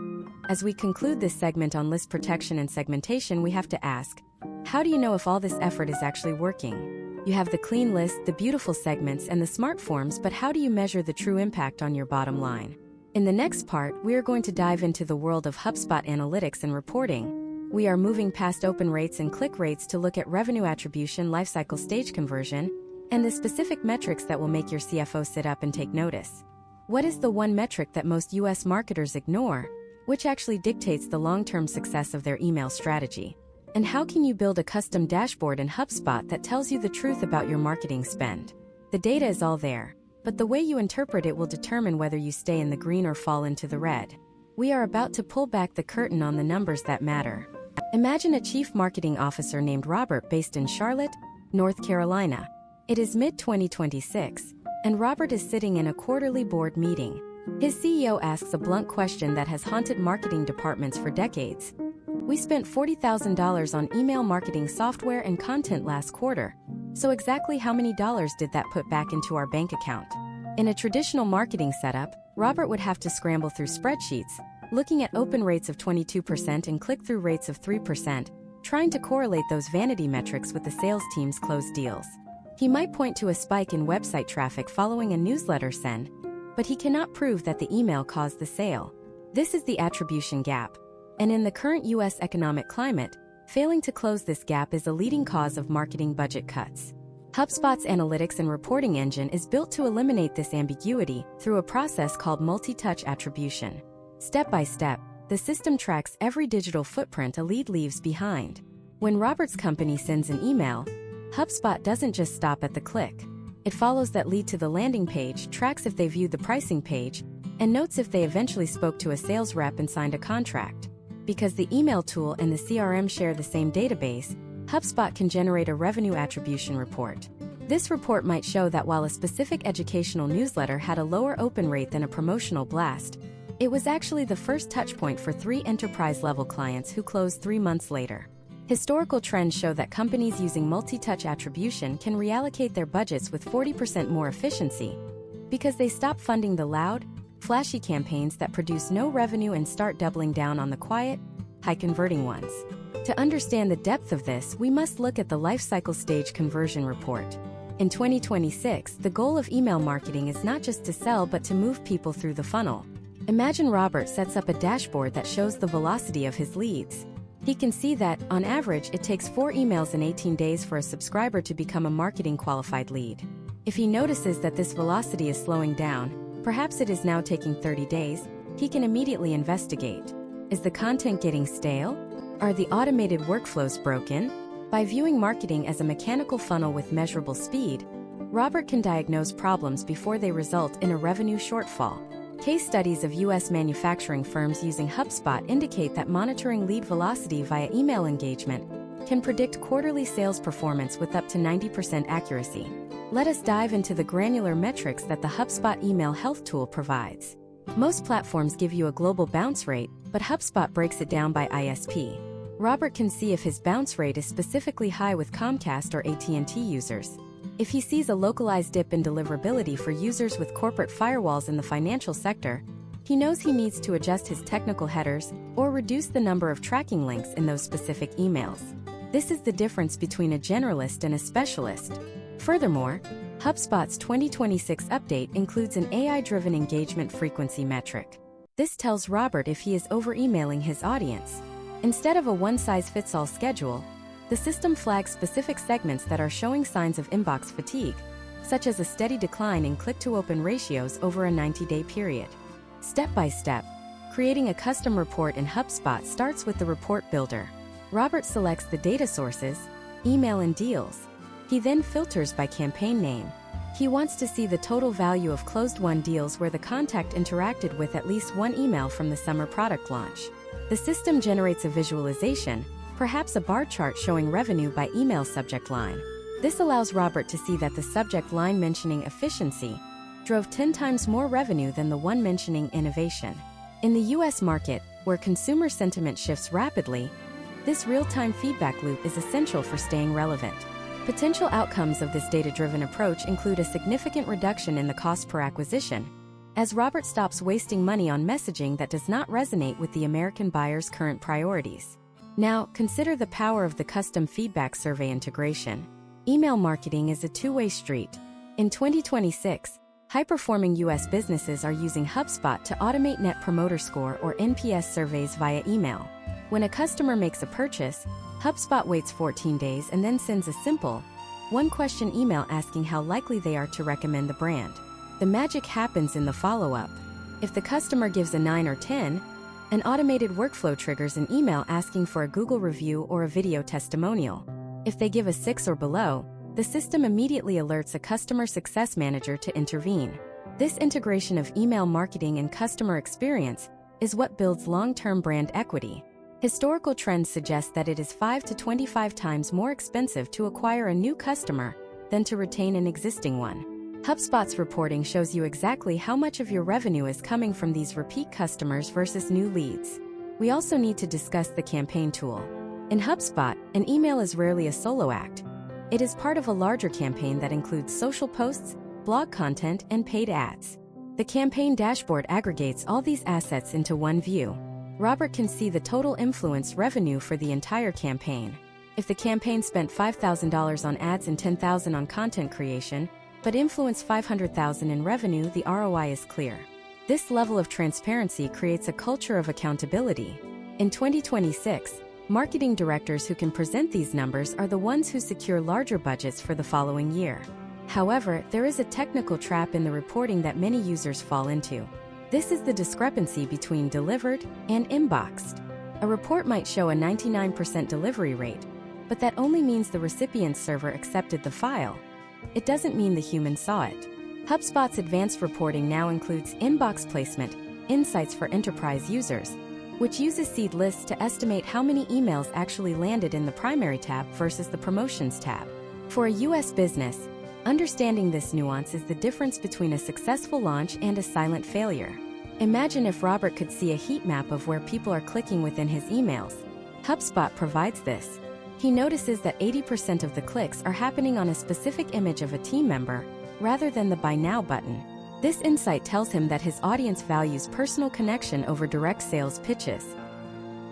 As we conclude this segment on list protection and segmentation, we have to ask, how do you know if all this effort is actually working? You have the clean list, the beautiful segments, and the smart forms, but how do you measure the true impact on your bottom line? In the next part, we are going to dive into the world of HubSpot analytics and reporting. We are moving past open rates and click rates to look at revenue attribution, lifecycle stage conversion, and the specific metrics that will make your CFO sit up and take notice. What is the one metric that most US marketers ignore, which actually dictates the long-term success of their email strategy? And how can you build a custom dashboard in HubSpot that tells you the truth about your marketing spend? The data is all there, but the way you interpret it will determine whether you stay in the green or fall into the red. We are about to pull back the curtain on the numbers that matter. Imagine a chief marketing officer named Robert based in Charlotte, North Carolina. It is mid-2026, and Robert is sitting in a quarterly board meeting. His CEO asks a blunt question that has haunted marketing departments for decades. We spent $40,000 on email marketing software and content last quarter. So exactly how many dollars did that put back into our bank account? In a traditional marketing setup, Robert would have to scramble through spreadsheets, looking at open rates of 22% and click-through rates of 3%, trying to correlate those vanity metrics with the sales team's closed deals. He might point to a spike in website traffic following a newsletter send, but he cannot prove that the email caused the sale. This is the attribution gap. And in the current US economic climate, Failing to close this gap is a leading cause of marketing budget cuts. HubSpot's analytics and reporting engine is built to eliminate this ambiguity through a process called multi-touch attribution. Step by step, the system tracks every digital footprint a lead leaves behind. When Robert's company sends an email, HubSpot doesn't just stop at the click. It follows that lead to the landing page, tracks if they viewed the pricing page, and notes if they eventually spoke to a sales rep and signed a contract. Because the email tool and the CRM share the same database, HubSpot can generate a revenue attribution report. This report might show that while a specific educational newsletter had a lower open rate than a promotional blast, it was actually the first touchpoint for 3 enterprise-level clients who closed 3 months later. Historical trends show that companies using multi-touch attribution can reallocate their budgets with 40% more efficiency because they stop funding the loud, flashy campaigns that produce no revenue and start doubling down on the quiet, high-converting ones. To understand the depth of this, we must look at the lifecycle stage conversion report. In 2026, the goal of email marketing is not just to sell but to move people through the funnel. Imagine Robert sets up a dashboard that shows the velocity of his leads. He can see that, on average, it takes 4 emails in 18 days for a subscriber to become a marketing qualified lead. If he notices that this velocity is slowing down, perhaps it is now taking 30 days, he can immediately investigate. Is the content getting stale? Are the automated workflows broken? By viewing marketing as a mechanical funnel with measurable speed, Robert can diagnose problems before they result in a revenue shortfall. Case studies of U.S. manufacturing firms using HubSpot indicate that monitoring lead velocity via email engagement can predict quarterly sales performance with up to 90% accuracy. Let us dive into the granular metrics that the HubSpot email health tool provides. Most platforms give you a global bounce rate, but HubSpot breaks it down by ISP. Robert can see if his bounce rate is specifically high with Comcast or AT&T users. If he sees a localized dip in deliverability for users with corporate firewalls in the financial sector, he knows he needs to adjust his technical headers or reduce the number of tracking links in those specific emails. This is the difference between a generalist and a specialist. Furthermore, HubSpot's 2026 update includes an AI-driven engagement frequency metric. This tells Robert if he is over-emailing his audience. Instead of a one-size-fits-all schedule, the system flags specific segments that are showing signs of inbox fatigue, such as a steady decline in click-to-open ratios over a 90-day period. Step by step, creating a custom report in HubSpot starts with the report builder. Robert selects the data sources, email and deals. He then filters by campaign name. He wants to see the total value of closed-won deals where the contact interacted with at least 1 email from the summer product launch. The system generates a visualization, perhaps a bar chart showing revenue by email subject line. This allows Robert to see that the subject line mentioning efficiency drove 10 times more revenue than the one mentioning innovation. In the US market, where consumer sentiment shifts rapidly, this real-time feedback loop is essential for staying relevant. Potential outcomes of this data-driven approach include a significant reduction in the cost per acquisition, as Robert stops wasting money on messaging that does not resonate with the American buyer's current priorities. Now, consider the power of the custom feedback survey integration. Email marketing is a two-way street. In 2026, high-performing U.S. businesses are using HubSpot to automate Net Promoter Score or NPS surveys via email. When a customer makes a purchase, HubSpot waits 14 days and then sends a simple, one-question email asking how likely they are to recommend the brand. The magic happens in the follow-up. If the customer gives a 9 or 10, an automated workflow triggers an email asking for a Google review or a video testimonial. If they give a 6 or below, the system immediately alerts a customer success manager to intervene. This integration of email marketing and customer experience is what builds long-term brand equity. Historical trends suggest that it is 5 to 25 times more expensive to acquire a new customer than to retain an existing one. HubSpot's reporting shows you exactly how much of your revenue is coming from these repeat customers versus new leads. We also need to discuss the campaign tool. In HubSpot, an email is rarely a solo act. It is part of a larger campaign that includes social posts, blog content, and paid ads. The campaign dashboard aggregates all these assets into one view. Robert can see the total influence revenue for the entire campaign. If the campaign spent $5,000 on ads and $10,000 on content creation, but influenced $500,000 in revenue, the ROI is clear. This level of transparency creates a culture of accountability. In 2026, Marketing directors who can present these numbers are the ones who secure larger budgets for the following year. However, there is a technical trap in the reporting that many users fall into. This is the discrepancy between delivered and inboxed. A report might show a 99% delivery rate, but that only means the recipient's server accepted the file. It doesn't mean the human saw it. HubSpot's advanced reporting now includes inbox placement, insights for enterprise users, which uses seed lists to estimate how many emails actually landed in the primary tab versus the promotions tab. For a US business, understanding this nuance is the difference between a successful launch and a silent failure. Imagine if Robert could see a heat map of where people are clicking within his emails. HubSpot provides this. He notices that 80% of the clicks are happening on a specific image of a team member, rather than the Buy Now button. This insight tells him that his audience values personal connection over direct sales pitches.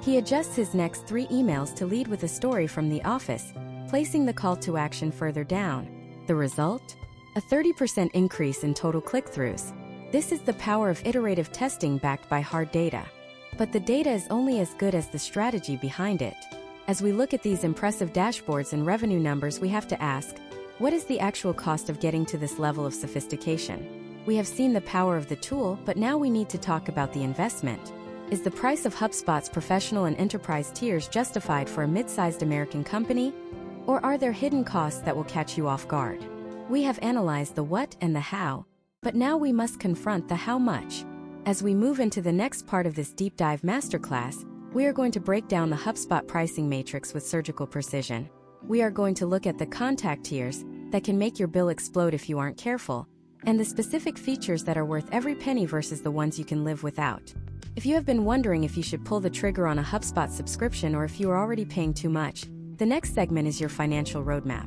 He adjusts his next 3 emails to lead with a story from the office, placing the call to action further down. The result? A 30% increase in total click-throughs. This is the power of iterative testing backed by hard data. But the data is only as good as the strategy behind it. As we look at these impressive dashboards and revenue numbers, we have to ask, what is the actual cost of getting to this level of sophistication? We have seen the power of the tool, but now we need to talk about the investment. Is the price of HubSpot's professional and enterprise tiers justified for a mid-sized American company? Or are there hidden costs that will catch you off guard? We have analyzed the what and the how, but now we must confront the how much. As we move into the next part of this deep dive masterclass, we are going to break down the HubSpot pricing matrix with surgical precision. We are going to look at the contact tiers that can make your bill explode if you aren't careful, and the specific features that are worth every penny versus the ones you can live without. If you have been wondering if you should pull the trigger on a HubSpot subscription or if you are already paying too much, the next segment is your financial roadmap.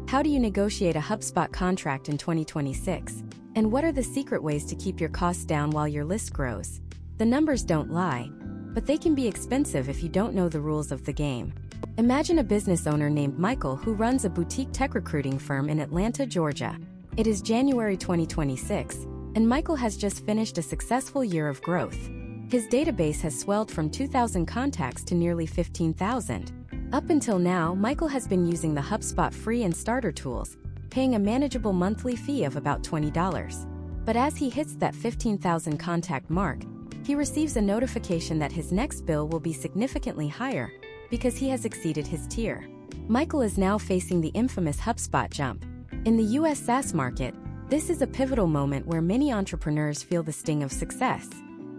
How do you negotiate a HubSpot contract in 2026? And what are the secret ways to keep your costs down while your list grows? The numbers don't lie, but they can be expensive if you don't know the rules of the game. Imagine a business owner named Michael who runs a boutique tech recruiting firm in Atlanta, Georgia. It is January 2026, and Michael has just finished a successful year of growth. His database has swelled from 2,000 contacts to nearly 15,000. Up until now, Michael has been using the HubSpot free and starter tools, paying a manageable monthly fee of about $20. But as he hits that 15,000 contact mark, he receives a notification that his next bill will be significantly higher because he has exceeded his tier. Michael is now facing the infamous HubSpot jump. In the US SaaS market, this is a pivotal moment where many entrepreneurs feel the sting of success.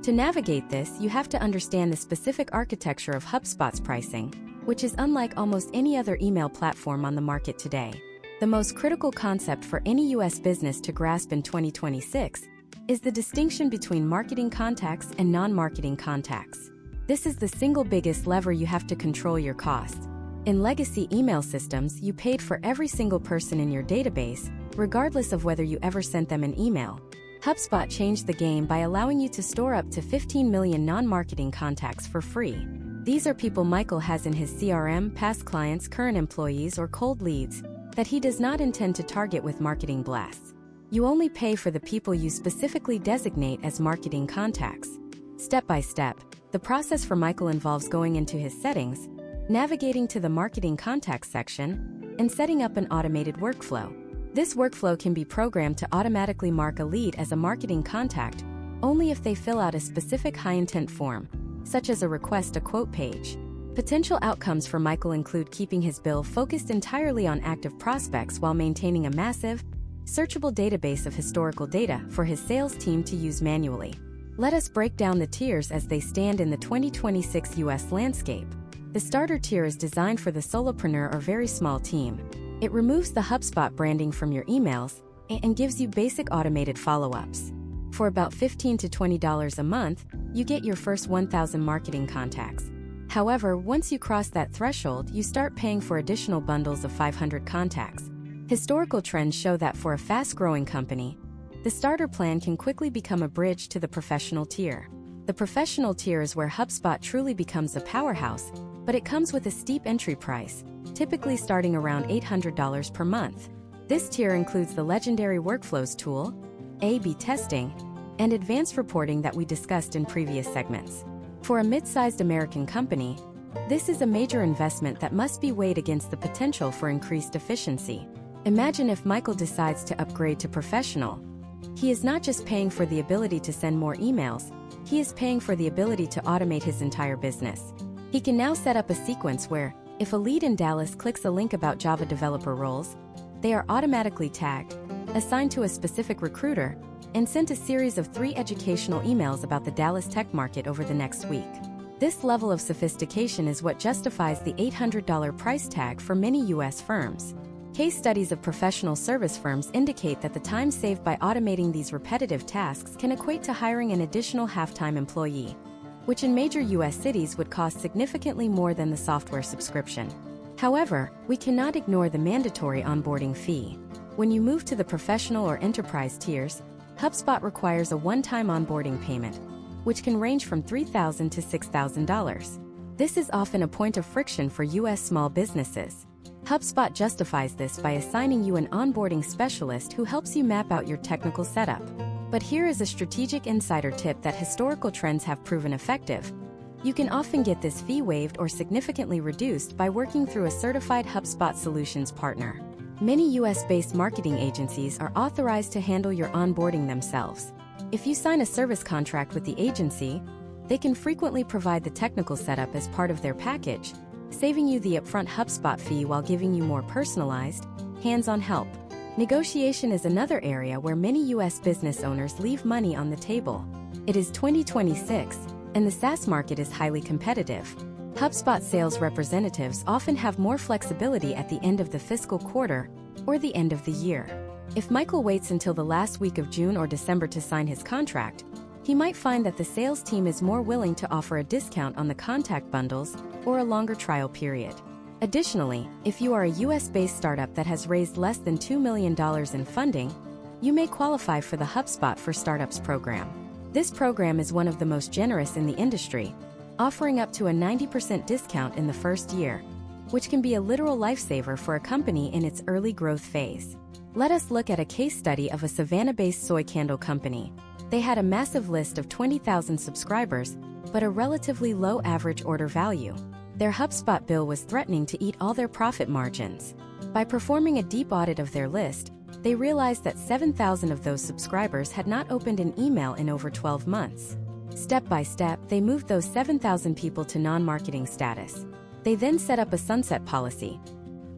To navigate this, you have to understand the specific architecture of HubSpot's pricing, which is unlike almost any other email platform on the market today. The most critical concept for any US business to grasp in 2026 is the distinction between marketing contacts and non-marketing contacts. This is the single biggest lever you have to control your costs. In legacy email systems, you paid for every single person in your database, regardless of whether you ever sent them an email. HubSpot changed the game by allowing you to store up to 15 million non-marketing contacts for free. These are people Michael has in his CRM, past clients, current employees, or cold leads that he does not intend to target with marketing blasts. You only pay for the people you specifically designate as marketing contacts. Step by step, the process for Michael involves going into his settings, navigating to the marketing contacts section, and setting up an automated workflow. This workflow can be programmed to automatically mark a lead as a marketing contact only if they fill out a specific high-intent form, such as a request a quote page. Potential outcomes for Michael include keeping his bill focused entirely on active prospects while maintaining a massive, searchable database of historical data for his sales team to use manually. Let us break down the tiers as they stand in the 2026 US landscape. The starter tier is designed for the solopreneur or very small team. It removes the HubSpot branding from your emails and gives you basic automated follow-ups. For about $15 to $20 a month, you get your first 1,000 marketing contacts. However, once you cross that threshold, you start paying for additional bundles of 500 contacts. Historical trends show that for a fast-growing company, the starter plan can quickly become a bridge to the professional tier. The professional tier is where HubSpot truly becomes a powerhouse, but it comes with a steep entry price, typically starting around $800 per month. This tier includes the legendary workflows tool, A/B testing, and advanced reporting that we discussed in previous segments. For a mid-sized American company, This is a major investment that must be weighed against the potential for increased efficiency. Imagine if Michael decides to upgrade to professional. He is not just paying for the ability to send more emails, he is paying for the ability to automate his entire business. He can now set up a sequence where, if a lead in Dallas clicks a link about Java developer roles, they are automatically tagged, assigned to a specific recruiter, and sent a series of 3 educational emails about the Dallas tech market over the next week. This level of sophistication is what justifies the $800 price tag for many U.S. firms. Case studies of professional service firms indicate that the time saved by automating these repetitive tasks can equate to hiring an additional half-time employee, which in major U.S. cities would cost significantly more than the software subscription. However, we cannot ignore the mandatory onboarding fee. When you move to the professional or enterprise tiers, HubSpot requires a one-time onboarding payment, which can range from $3,000 to $6,000. This is often a point of friction for U.S. small businesses. HubSpot justifies this by assigning you an onboarding specialist who helps you map out your technical setup. But here is a strategic insider tip that historical trends have proven effective. You can often get this fee waived or significantly reduced by working through a certified HubSpot solutions partner. Many US-based marketing agencies are authorized to handle your onboarding themselves. If you sign a service contract with the agency, they can frequently provide the technical setup as part of their package, saving you the upfront HubSpot fee while giving you more personalized, hands-on help. Negotiation is another area where many U.S. business owners leave money on the table. It is 2026, and the SaaS market is highly competitive. HubSpot sales representatives often have more flexibility at the end of the fiscal quarter or the end of the year. If Michael waits until the last week of June or December to sign his contract, he might find that the sales team is more willing to offer a discount on the contact bundles or a longer trial period. Additionally, if you are a US-based startup that has raised less than $2 million in funding, you may qualify for the HubSpot for Startups program. This program is one of the most generous in the industry, offering up to a 90% discount in the first year, which can be a literal lifesaver for a company in its early growth phase. Let us look at a case study of a Savannah-based soy candle company. They had a massive list of 20,000 subscribers, but a relatively low average order value. Their HubSpot bill was threatening to eat all their profit margins. By performing a deep audit of their list, they realized that 7,000 of those subscribers had not opened an email in over 12 months. Step by step, they moved those 7,000 people to non-marketing status. They then set up a sunset policy.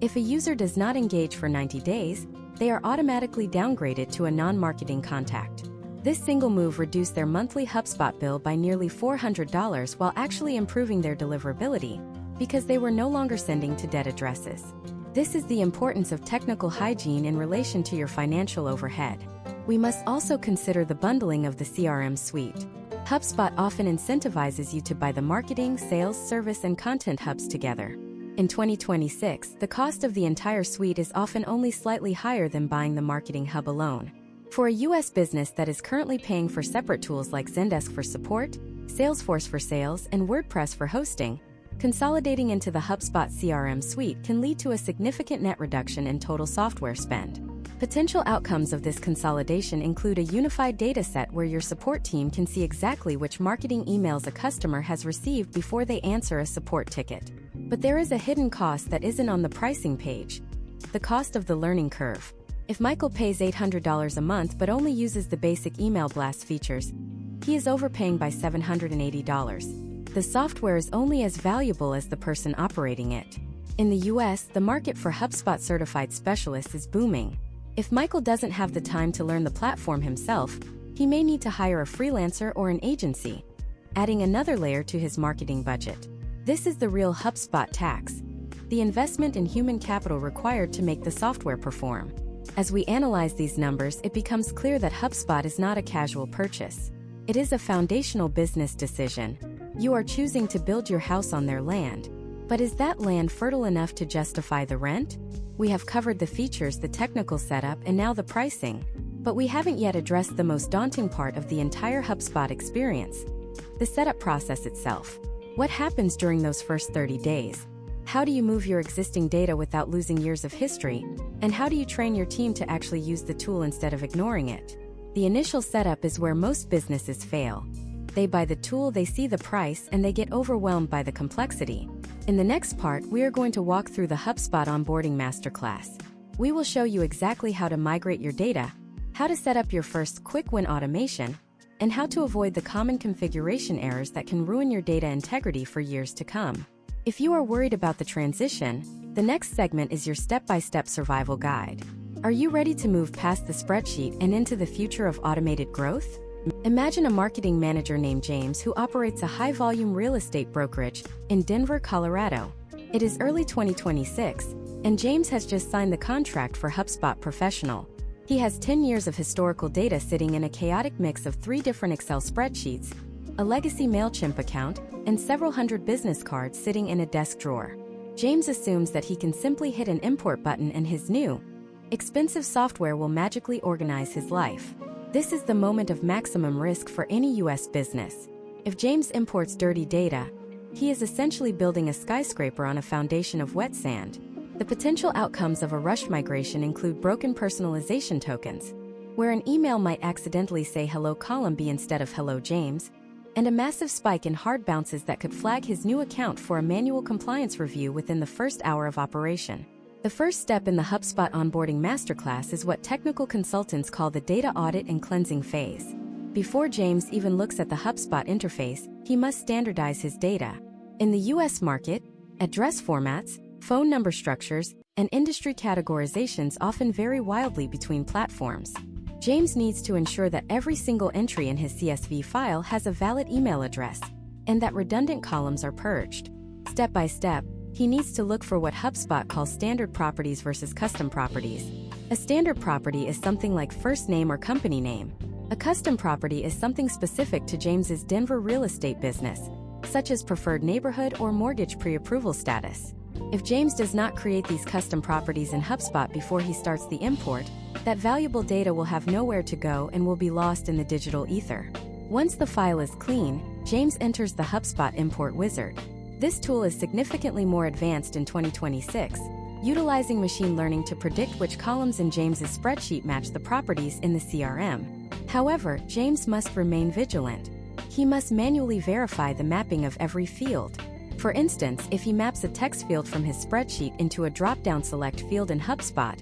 If a user does not engage for 90 days, they are automatically downgraded to a non-marketing contact. This single move reduced their monthly HubSpot bill by nearly $400 while actually improving their deliverability, because they were no longer sending to dead addresses. This is the importance of technical hygiene in relation to your financial overhead. We must also consider the bundling of the CRM suite. HubSpot often incentivizes you to buy the marketing, sales, service, and content hubs together. In 2026, the cost of the entire suite is often only slightly higher than buying the marketing hub alone. For a U.S. business that is currently paying for separate tools like Zendesk for support, Salesforce for sales, and WordPress for hosting, consolidating into the HubSpot CRM suite can lead to a significant net reduction in total software spend. Potential outcomes of this consolidation include a unified data set where your support team can see exactly which marketing emails a customer has received before they answer a support ticket. But there is a hidden cost that isn't on the pricing page: the cost of the learning curve. If Michael pays $800 a month but only uses the basic email blast features, he is overpaying by $780. The software is only as valuable as the person operating it. In the US, the market for HubSpot certified specialists is booming. If Michael doesn't have the time to learn the platform himself, he may need to hire a freelancer or an agency, adding another layer to his marketing budget. This is the real HubSpot tax: the investment in human capital required to make the software perform. As we analyze these numbers, it becomes clear that HubSpot is not a casual purchase. It is a foundational business decision. You are choosing to build your house on their land. But is that land fertile enough to justify the rent? We have covered the features, the technical setup, and now the pricing. But we haven't yet addressed the most daunting part of the entire HubSpot experience: the setup process itself. What happens during those first 30 days? How do you move your existing data without losing years of history? And how do you train your team to actually use the tool instead of ignoring it? The initial setup is where most businesses fail. They buy the tool, they see the price, and they get overwhelmed by the complexity. In the next part, we are going to walk through the HubSpot onboarding masterclass. We will show you exactly how to migrate your data, how to set up your first quick win automation, and how to avoid the common configuration errors that can ruin your data integrity for years to come. If you are worried about the transition, the next segment is your step-by-step survival guide. Are you ready to move past the spreadsheet and into the future of automated growth? Imagine a marketing manager named James who operates a high-volume real estate brokerage in Denver, Colorado. It is early 2026, and James has just signed the contract for HubSpot Professional. He has 10 years of historical data sitting in a chaotic mix of 3 different Excel spreadsheets, a legacy MailChimp account, and several hundred business cards sitting in a desk drawer. James assumes that he can simply hit an import button and his new, expensive software will magically organize his life. This is the moment of maximum risk for any US business. If James imports dirty data, he is essentially building a skyscraper on a foundation of wet sand. The potential outcomes of a rushed migration include broken personalization tokens, where an email might accidentally say Hello Column B instead of Hello James, and a massive spike in hard bounces that could flag his new account for a manual compliance review within the first hour of operation. The first step in the HubSpot onboarding masterclass is what technical consultants call the data audit and cleansing phase. Before James even looks at the HubSpot interface, he must standardize his data. In the US market, address formats, phone number structures, and industry categorizations often vary wildly between platforms. James needs to ensure that every single entry in his CSV file has a valid email address, and that redundant columns are purged. Step by step, he needs to look for what HubSpot calls standard properties versus custom properties. A standard property is something like first name or company name. A custom property is something specific to James's Denver real estate business, such as preferred neighborhood or mortgage pre-approval status. If James does not create these custom properties in HubSpot before he starts the import, that valuable data will have nowhere to go and will be lost in the digital ether. Once the file is clean, James enters the HubSpot import wizard. This tool is significantly more advanced in 2026, utilizing machine learning to predict which columns in James's spreadsheet match the properties in the CRM. However, James must remain vigilant. He must manually verify the mapping of every field. For instance, if he maps a text field from his spreadsheet into a drop-down select field in HubSpot,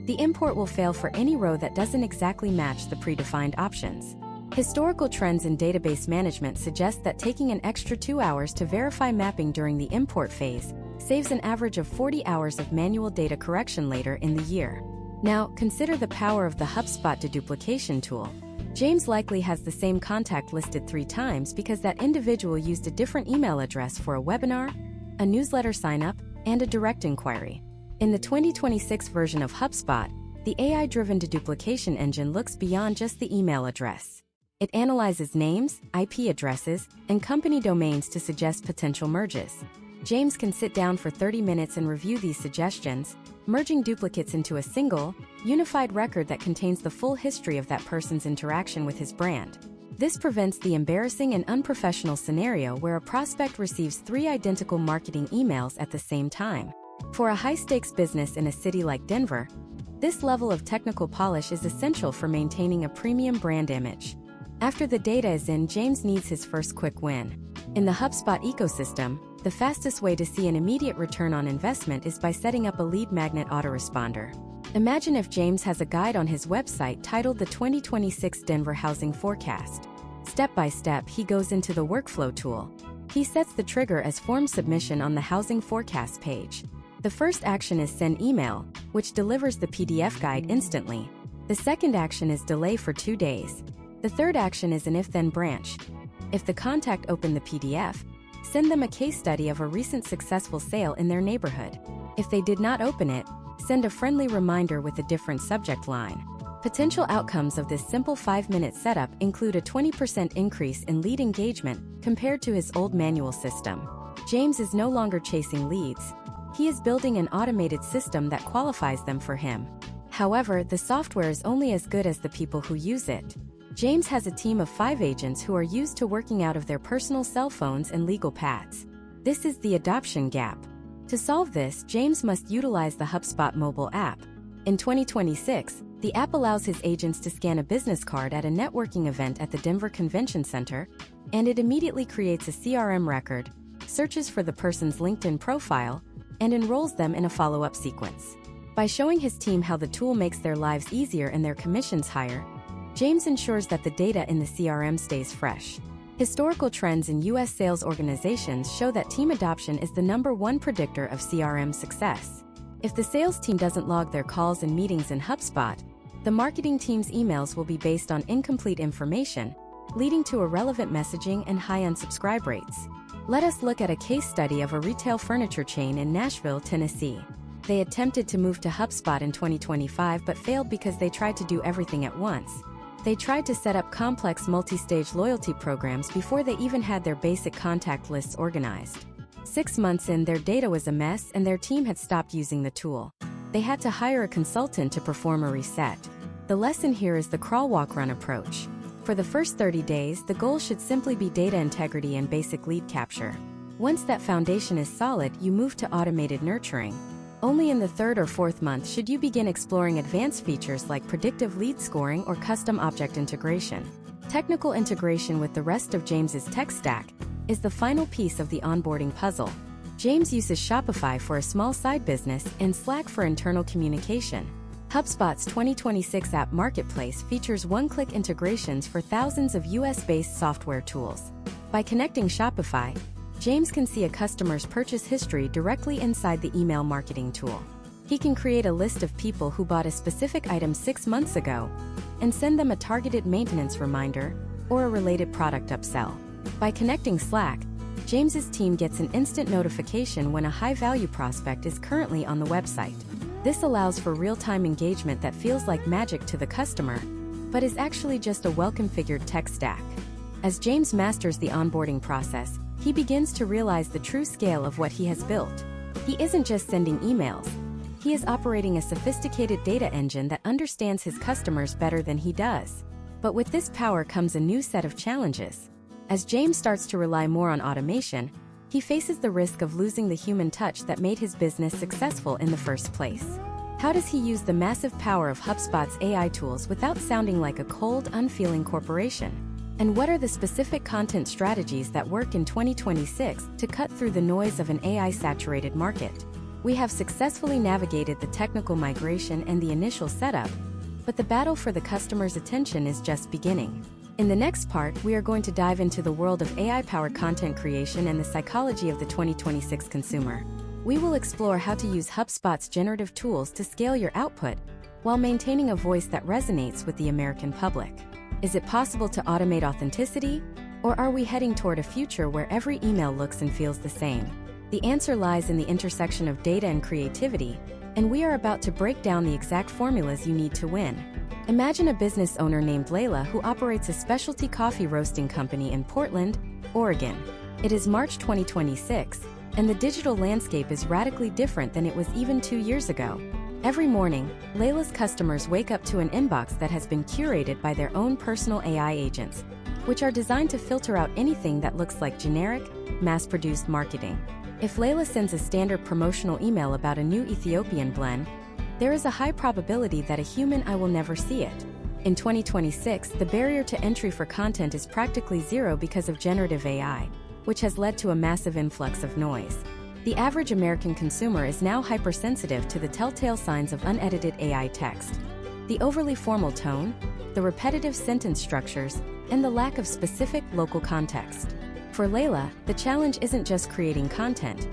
the import will fail for any row that doesn't exactly match the predefined options. Historical trends in database management suggest that taking an extra 2 hours to verify mapping during the import phase saves an average of 40 hours of manual data correction later in the year. Now, consider the power of the HubSpot deduplication tool. James likely has the same contact listed 3 times because that individual used a different email address for a webinar, a newsletter sign-up, and a direct inquiry. In the 2026 version of HubSpot, the AI-driven deduplication engine looks beyond just the email address. It analyzes names, IP addresses, and company domains to suggest potential merges. James can sit down for 30 minutes and review these suggestions, merging duplicates into a single, unified record that contains the full history of that person's interaction with his brand. This prevents the embarrassing and unprofessional scenario where a prospect receives 3 identical marketing emails at the same time. For a high-stakes business in a city like Denver, this level of technical polish is essential for maintaining a premium brand image. After the data is in, James needs his first quick win. In the HubSpot ecosystem, the fastest way to see an immediate return on investment is by setting up a lead magnet autoresponder. Imagine if James has a guide on his website titled The 2026 Denver Housing Forecast. Step by step, he goes into the workflow tool. He sets the trigger as form submission on the housing forecast page. The first action is send email, which delivers the PDF guide instantly. The second action is delay for 2 days. The third action is an if-then branch. If the contact opened the PDF, send them a case study of a recent successful sale in their neighborhood. If they did not open it, send a friendly reminder with a different subject line. Potential outcomes of this simple 5-minute setup include a 20% increase in lead engagement compared to his old manual system. James is no longer chasing leads. He is building an automated system that qualifies them for him. However, the software is only as good as the people who use it. James has a team of 5 agents who are used to working out of their personal cell phones and legal pads. This is the adoption gap. To solve this, James must utilize the HubSpot mobile app. In 2026, the app allows his agents to scan a business card at a networking event at the Denver Convention Center, and it immediately creates a CRM record, searches for the person's LinkedIn profile, and enrolls them in a follow-up sequence. By showing his team how the tool makes their lives easier and their commissions higher, James ensures that the data in the CRM stays fresh. Historical trends in U.S. sales organizations show that team adoption is the #1 predictor of CRM success. If the sales team doesn't log their calls and meetings in HubSpot, the marketing team's emails will be based on incomplete information, leading to irrelevant messaging and high unsubscribe rates. Let us look at a case study of a retail furniture chain in Nashville, Tennessee. They attempted to move to HubSpot in 2025 but failed because they tried to do everything at once. They tried to set up complex multi-stage loyalty programs before they even had their basic contact lists organized. 6 months in, their data was a mess and their team had stopped using the tool. They had to hire a consultant to perform a reset. The lesson here is the crawl, walk, run approach. For the first 30 days, the goal should simply be data integrity and basic lead capture. Once that foundation is solid, you move to automated nurturing. Only in the 3rd or 4th month should you begin exploring advanced features like predictive lead scoring or custom object integration. Technical integration with the rest of James's tech stack is the final piece of the onboarding puzzle. James uses Shopify for a small side business and Slack for internal communication. HubSpot's 2026 app marketplace features one-click integrations for thousands of US-based software tools. By connecting Shopify, James can see a customer's purchase history directly inside the email marketing tool. He can create a list of people who bought a specific item 6 months ago and send them a targeted maintenance reminder or a related product upsell. By connecting Slack, James's team gets an instant notification when a high-value prospect is currently on the website. This allows for real-time engagement that feels like magic to the customer, but is actually just a well-configured tech stack. As James masters the onboarding process, he begins to realize the true scale of what he has built. He isn't just sending emails. He is operating a sophisticated data engine that understands his customers better than he does. But with this power comes a new set of challenges. As James starts to rely more on automation, he faces the risk of losing the human touch that made his business successful in the first place. How does he use the massive power of HubSpot's AI tools without sounding like a cold, unfeeling corporation? And what are the specific content strategies that work in 2026 to cut through the noise of an AI-saturated market? We have successfully navigated the technical migration and the initial setup, but the battle for the customer's attention is just beginning. In the next part, we are going to dive into the world of AI-powered content creation and the psychology of the 2026 consumer. We will explore how to use HubSpot's generative tools to scale your output while maintaining a voice that resonates with the American public. Is it possible to automate authenticity, or are we heading toward a future where every email looks and feels the same? The answer lies in the intersection of data and creativity, and we are about to break down the exact formulas you need to win. Imagine a business owner named Layla who operates a specialty coffee roasting company in Portland, Oregon. It is March 2026, and the digital landscape is radically different than it was even 2 years ago. Every morning, Layla's customers wake up to an inbox that has been curated by their own personal AI agents, which are designed to filter out anything that looks like generic, mass-produced marketing. If Layla sends a standard promotional email about a new Ethiopian blend, there is a high probability that a human eye will never see it. In 2026, the barrier to entry for content is practically zero because of generative AI, which has led to a massive influx of noise. The average American consumer is now hypersensitive to the telltale signs of unedited AI text. The overly formal tone, the repetitive sentence structures, and the lack of specific local context. For Layla, the challenge isn't just creating content.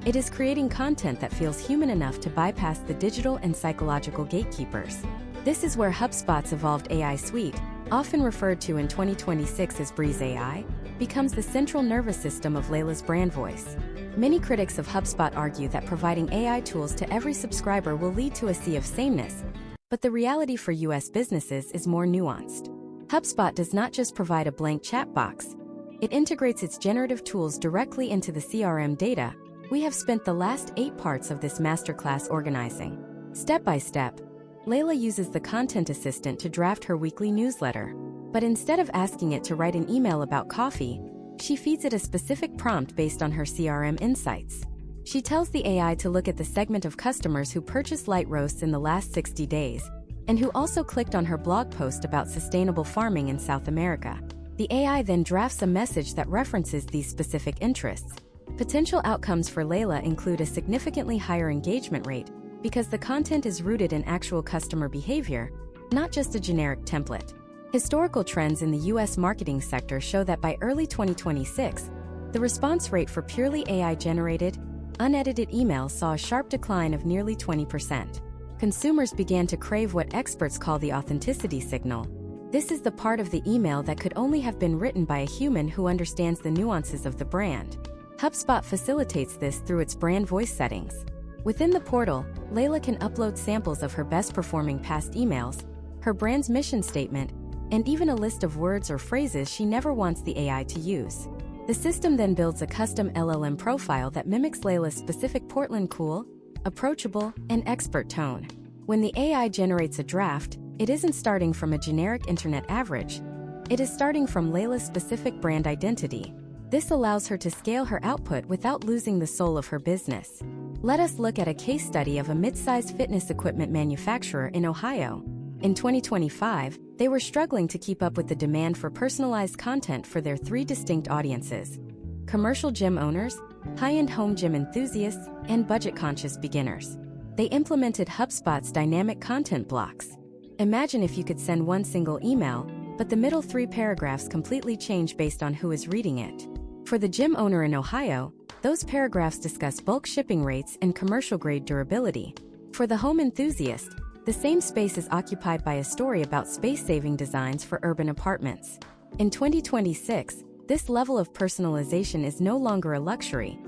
It is creating content that feels human enough to bypass the digital and psychological gatekeepers. This is where HubSpot's evolved AI suite, often referred to in 2026 as Breeze AI, becomes the central nervous system of Layla's brand voice. Many critics of HubSpot argue that providing AI tools to every subscriber will lead to a sea of sameness, but the reality for US businesses is more nuanced. HubSpot does not just provide a blank chat box. It integrates its generative tools directly into the CRM data. We have spent the last 8 parts of this masterclass organizing. Step by step, Layla uses the content assistant to draft her weekly newsletter. But instead of asking it to write an email about coffee, she feeds it a specific prompt based on her CRM insights. She tells the AI to look at the segment of customers who purchased light roasts in the last 60 days, and who also clicked on her blog post about sustainable farming in South America. The AI then drafts a message that references these specific interests. Potential outcomes for Layla include a significantly higher engagement rate because the content is rooted in actual customer behavior, not just a generic template. Historical trends in the U.S. marketing sector show that by early 2026, the response rate for purely AI-generated, unedited emails saw a sharp decline of nearly 20%. Consumers began to crave what experts call the authenticity signal. This is the part of the email that could only have been written by a human who understands the nuances of the brand. HubSpot facilitates this through its brand voice settings. Within the portal, Layla can upload samples of her best-performing past emails, her brand's mission statement, and even a list of words or phrases she never wants the AI to use. The system then builds a custom LLM profile that mimics Layla's specific Portland cool, approachable, and expert tone. When the AI generates a draft, it isn't starting from a generic internet average. It is starting from Layla's specific brand identity. This allows her to scale her output without losing the soul of her business. Let us look at a case study of a mid-sized fitness equipment manufacturer in Ohio. In 2025, they were struggling to keep up with the demand for personalized content for their three distinct audiences: commercial gym owners, high-end home gym enthusiasts, and budget-conscious beginners. They implemented HubSpot's dynamic content blocks. Imagine if you could send one single email, but the middle three paragraphs completely change based on who is reading it. For the gym owner in Ohio, those paragraphs discuss bulk shipping rates and commercial-grade durability. For the home enthusiast, the same space is occupied by a story about space-saving designs for urban apartments. In 2026, this level of personalization is no longer a luxury.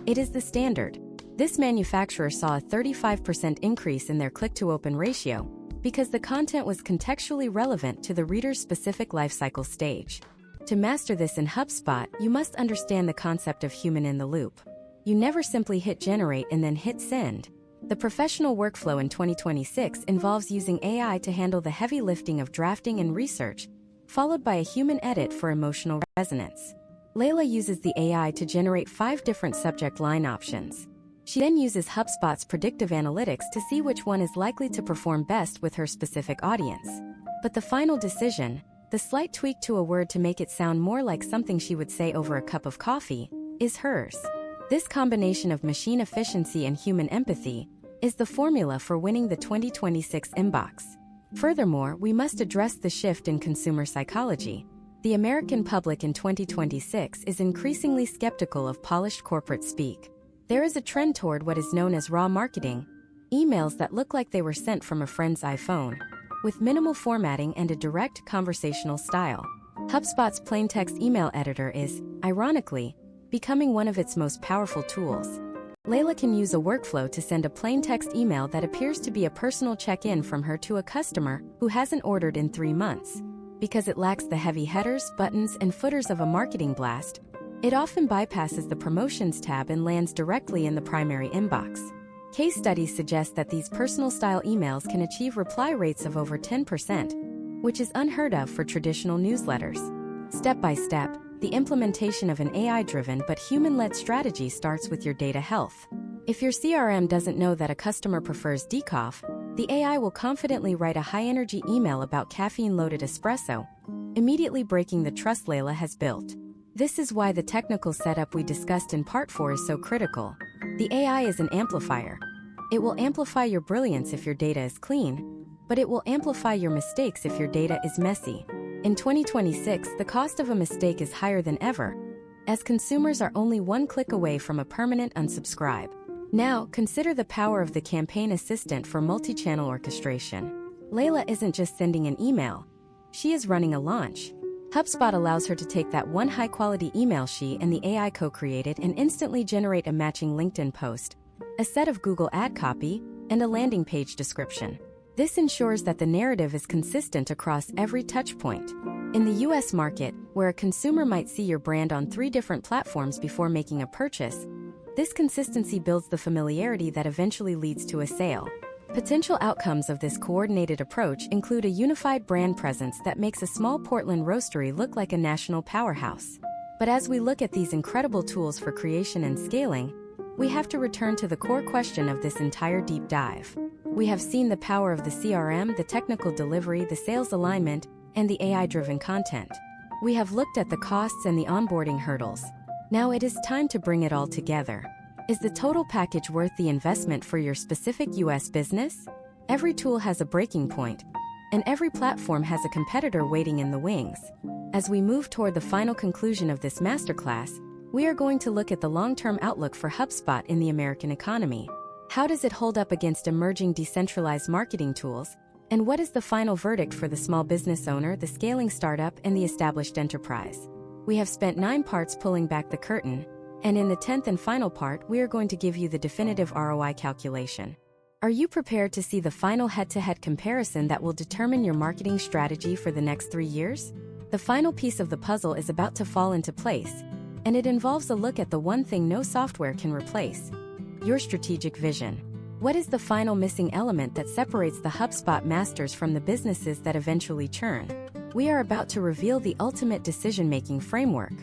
It is the standard. This manufacturer saw a 35% increase in their click-to-open ratio because the content was contextually relevant to the reader's specific lifecycle stage. To master this in HubSpot, you must understand the concept of human in the loop. You never simply hit generate and then hit send. The professional workflow in 2026 involves using AI to handle the heavy lifting of drafting and research, followed by a human edit for emotional resonance. Layla uses the AI to generate 5 different subject line options. She then uses HubSpot's predictive analytics to see which one is likely to perform best with her specific audience. But the final decision, the slight tweak to a word to make it sound more like something she would say over a cup of coffee, is hers. This combination of machine efficiency and human empathy is the formula for winning the 2026 inbox. Furthermore, we must address the shift in consumer psychology. The American public in 2026 is increasingly skeptical of polished corporate speak. There is a trend toward what is known as raw marketing, emails that look like they were sent from a friend's iPhone, with minimal formatting and a direct conversational style. HubSpot's plain text email editor is, ironically, becoming one of its most powerful tools. Layla can use a workflow to send a plain text email that appears to be a personal check-in from her to a customer who hasn't ordered in 3 months. Because it lacks the heavy headers, buttons, and footers of a marketing blast, it often bypasses the Promotions tab and lands directly in the primary inbox. Case studies suggest that these personal-style emails can achieve reply rates of over 10%, which is unheard of for traditional newsletters. Step by step, the implementation of an AI-driven but human-led strategy starts with your data health. If your CRM doesn't know that a customer prefers decaf, the AI will confidently write a high-energy email about caffeine-loaded espresso, immediately breaking the trust Layla has built. This is why the technical setup we discussed in Part 4 is so critical. The AI is an amplifier. It will amplify your brilliance if your data is clean, but it will amplify your mistakes if your data is messy. In 2026, the cost of a mistake is higher than ever, as consumers are only one click away from a permanent unsubscribe. Now, consider the power of the campaign assistant for multi-channel orchestration. Layla isn't just sending an email. She is running a launch. HubSpot allows her to take that one high-quality email she and the AI co-created and instantly generate a matching LinkedIn post, a set of Google ad copy, and a landing page description. This ensures that the narrative is consistent across every touchpoint. In the US market, where a consumer might see your brand on 3 different platforms before making a purchase, this consistency builds the familiarity that eventually leads to a sale. Potential outcomes of this coordinated approach include a unified brand presence that makes a small Portland roastery look like a national powerhouse. But as we look at these incredible tools for creation and scaling, we have to return to the core question of this entire deep dive. We have seen the power of the CRM, the technical delivery, the sales alignment, and the AI-driven content. We have looked at the costs and the onboarding hurdles. Now it is time to bring it all together. Is the total package worth the investment for your specific US business? Every tool has a breaking point, and every platform has a competitor waiting in the wings. As we move toward the final conclusion of this masterclass, we are going to look at the long-term outlook for HubSpot in the American economy. How does it hold up against emerging decentralized marketing tools? And what is the final verdict for the small business owner, the scaling startup, and the established enterprise? We have spent 9 parts pulling back the curtain, and in the 10th and final part, we are going to give you the definitive ROI calculation. Are you prepared to see the final head-to-head comparison that will determine your marketing strategy for the next 3 years? The final piece of the puzzle is about to fall into place, and it involves a look at the one thing no software can replace: your strategic vision. What is the final missing element that separates the HubSpot masters from the businesses that eventually churn? We are about to reveal the ultimate decision-making framework.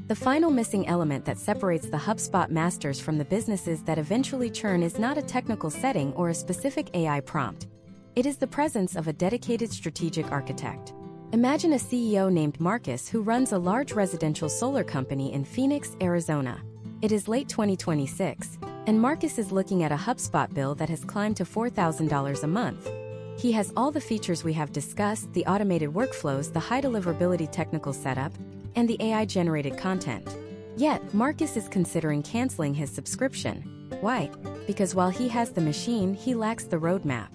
The final missing element that separates the HubSpot masters from the businesses that eventually churn is not a technical setting or a specific AI prompt. It is the presence of a dedicated strategic architect. Imagine a CEO named Marcus who runs a large residential solar company in Phoenix, Arizona. It is late 2026, and Marcus is looking at a HubSpot bill that has climbed to $4,000 a month. He has all the features we have discussed: the automated workflows, the high deliverability technical setup, and the AI-generated content. Yet, Marcus is considering canceling his subscription. Why? Because while he has the machine, he lacks the roadmap.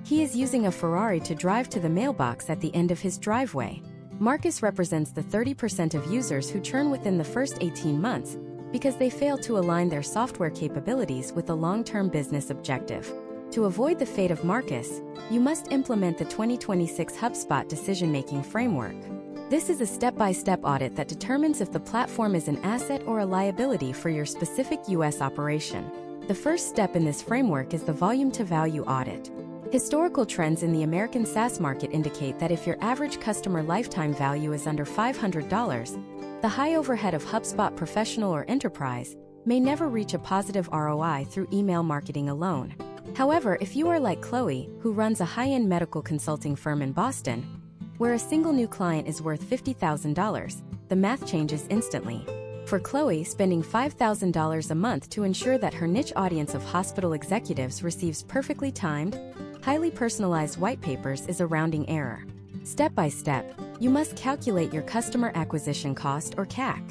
He is using a Ferrari to drive to the mailbox at the end of his driveway. Marcus represents the 30% of users who churn within the first 18 months because they fail to align their software capabilities with a long-term business objective. To avoid the fate of Marcus, you must implement the 2026 HubSpot decision-making framework. This is a step-by-step audit that determines if the platform is an asset or a liability for your specific US operation. The first step in this framework is the volume-to-value audit. Historical trends in the American SaaS market indicate that if your average customer lifetime value is under $500, the high overhead of HubSpot Professional or Enterprise may never reach a positive ROI through email marketing alone. However, if you are like Chloe, who runs a high-end medical consulting firm in Boston, where a single new client is worth $50,000, the math changes instantly. For Chloe, spending $5,000 a month to ensure that her niche audience of hospital executives receives perfectly timed, highly personalized white papers is a rounding error. Step by step, you must calculate your customer acquisition cost, or CAC.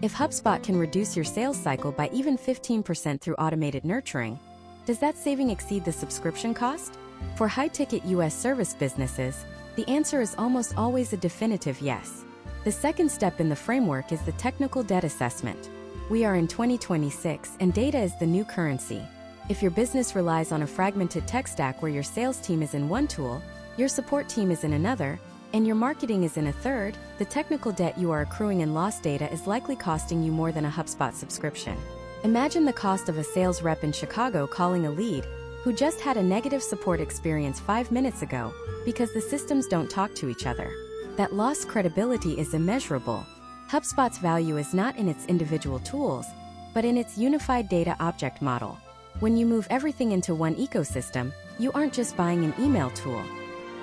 If HubSpot can reduce your sales cycle by even 15% through automated nurturing, does that saving exceed the subscription cost? For high-ticket US service businesses, the answer is almost always a definitive yes. The second step in the framework is the technical debt assessment. We are in 2026, and data is the new currency. If your business relies on a fragmented tech stack where your sales team is in one tool, your support team is in another, and your marketing is in a third, the technical debt you are accruing in lost data is likely costing you more than a HubSpot subscription. Imagine the cost of a sales rep in Chicago calling a lead who just had a negative support experience 5 minutes ago because the systems don't talk to each other. That lost credibility is immeasurable. HubSpot's value is not in its individual tools, but in its unified data object model. When you move everything into one ecosystem, you aren't just buying an email tool.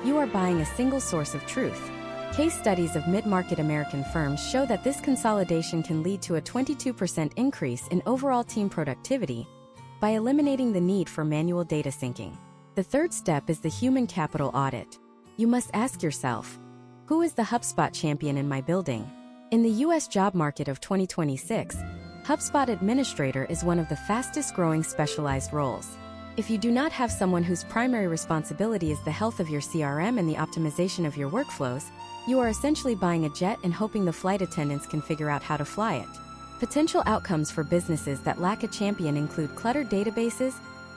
You are buying a single source of truth. Case studies of mid-market American firms show that this consolidation can lead to a 22% increase in overall team productivity by eliminating the need for manual data syncing. The third step is the human capital audit. You must ask yourself, who is the HubSpot champion in my building? In the US job market of 2026, HubSpot administrator is one of the fastest growing specialized roles. If you do not have someone whose primary responsibility is the health of your CRM and the optimization of your workflows, you are essentially buying a jet and hoping the flight attendants can figure out how to fly it. Potential outcomes for businesses that lack a champion include cluttered databases,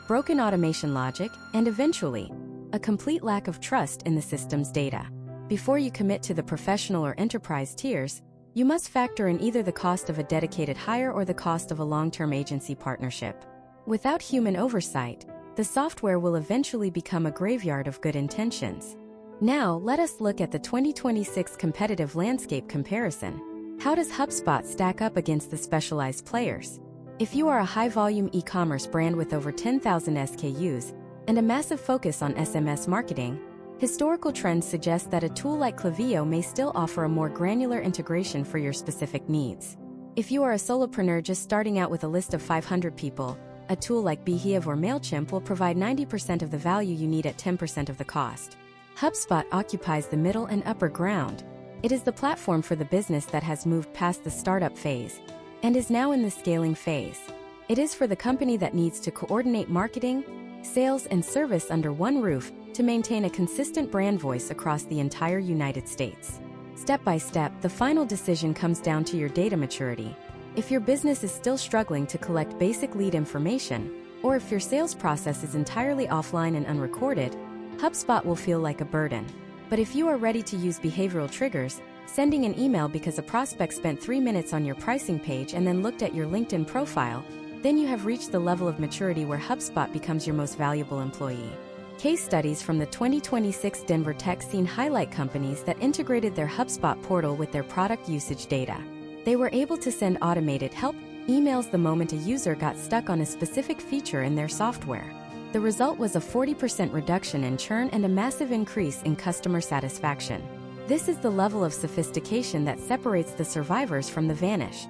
broken automation logic, and eventually, a complete lack of trust in the system's data. Before you commit to the professional or enterprise tiers, you must factor in either the cost of a dedicated hire or the cost of a long-term agency partnership. Without human oversight, the software will eventually become a graveyard of good intentions. Now, let us look at the 2026 competitive landscape comparison. How does HubSpot stack up against the specialized players? If you are a high-volume e-commerce brand with over 10,000 SKUs and a massive focus on SMS marketing, Historical trends suggest that a tool like Klaviyo may still offer a more granular integration for your specific needs. If you are a solopreneur just starting out with a list of 500 people, a tool like Beehive or MailChimp will provide 90% of the value you need at 10% of the cost. HubSpot occupies the middle and upper ground. It is the platform for the business that has moved past the startup phase and is now in the scaling phase. It is for the company that needs to coordinate marketing, sales, and service under one roof to maintain a consistent brand voice across the entire United States. Step by step, the final decision comes down to your data maturity. If your business is still struggling to collect basic lead information, or if your sales process is entirely offline and unrecorded, HubSpot will feel like a burden. But if you are ready to use behavioral triggers, sending an email because a prospect spent 3 minutes on your pricing page and then looked at your LinkedIn profile, then you have reached the level of maturity where HubSpot becomes your most valuable employee. Case studies from the 2026 Denver Tech Scene highlight companies that integrated their HubSpot portal with their product usage data. They were able to send automated help emails the moment a user got stuck on a specific feature in their software. The result was a 40% reduction in churn and a massive increase in customer satisfaction. This is the level of sophistication that separates the survivors from the vanished.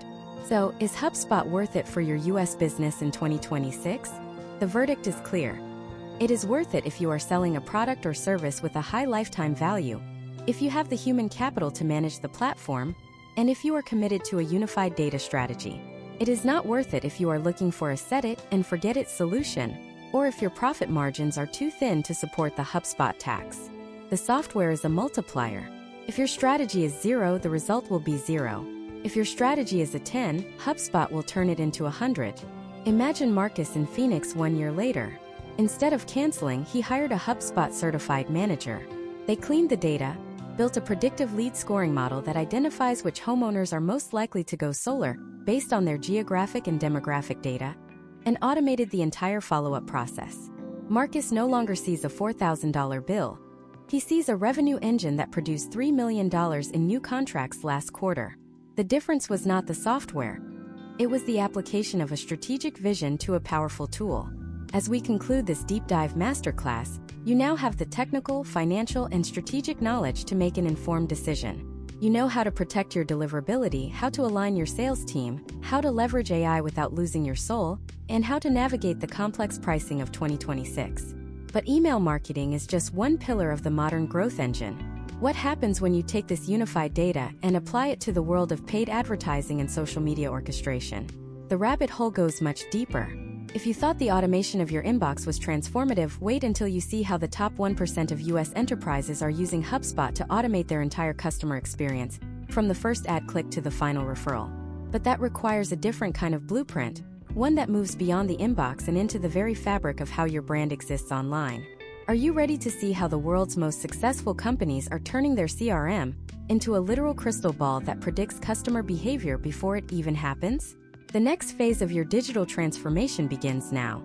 So, is HubSpot worth it for your US business in 2026? The verdict is clear. It is worth it if you are selling a product or service with a high lifetime value, if you have the human capital to manage the platform, and if you are committed to a unified data strategy. It is not worth it if you are looking for a set-it-and-forget-it solution, or if your profit margins are too thin to support the HubSpot tax. The software is a multiplier. If your strategy is 0, the result will be 0. If your strategy is a 10, HubSpot will turn it into 100. Imagine Marcus in Phoenix 1 year later. Instead of canceling, he hired a HubSpot certified manager. They cleaned the data, built a predictive lead scoring model that identifies which homeowners are most likely to go solar based on their geographic and demographic data, and automated the entire follow-up process. Marcus no longer sees a $4,000 bill. He sees a revenue engine that produced $3 million in new contracts last quarter. The difference was not the software. It was the application of a strategic vision to a powerful tool. As we conclude this deep dive masterclass, you now have the technical, financial, and strategic knowledge to make an informed decision. You know how to protect your deliverability, how to align your sales team, how to leverage AI without losing your soul, and how to navigate the complex pricing of 2026. But email marketing is just one pillar of the modern growth engine. What happens when you take this unified data and apply it to the world of paid advertising and social media orchestration? The rabbit hole goes much deeper. If you thought the automation of your inbox was transformative, wait until you see how the top 1% of US enterprises are using HubSpot to automate their entire customer experience, from the first ad click to the final referral. But that requires a different kind of blueprint, one that moves beyond the inbox and into the very fabric of how your brand exists online. Are you ready to see how the world's most successful companies are turning their CRM into a literal crystal ball that predicts customer behavior before it even happens? The next phase of your digital transformation begins now.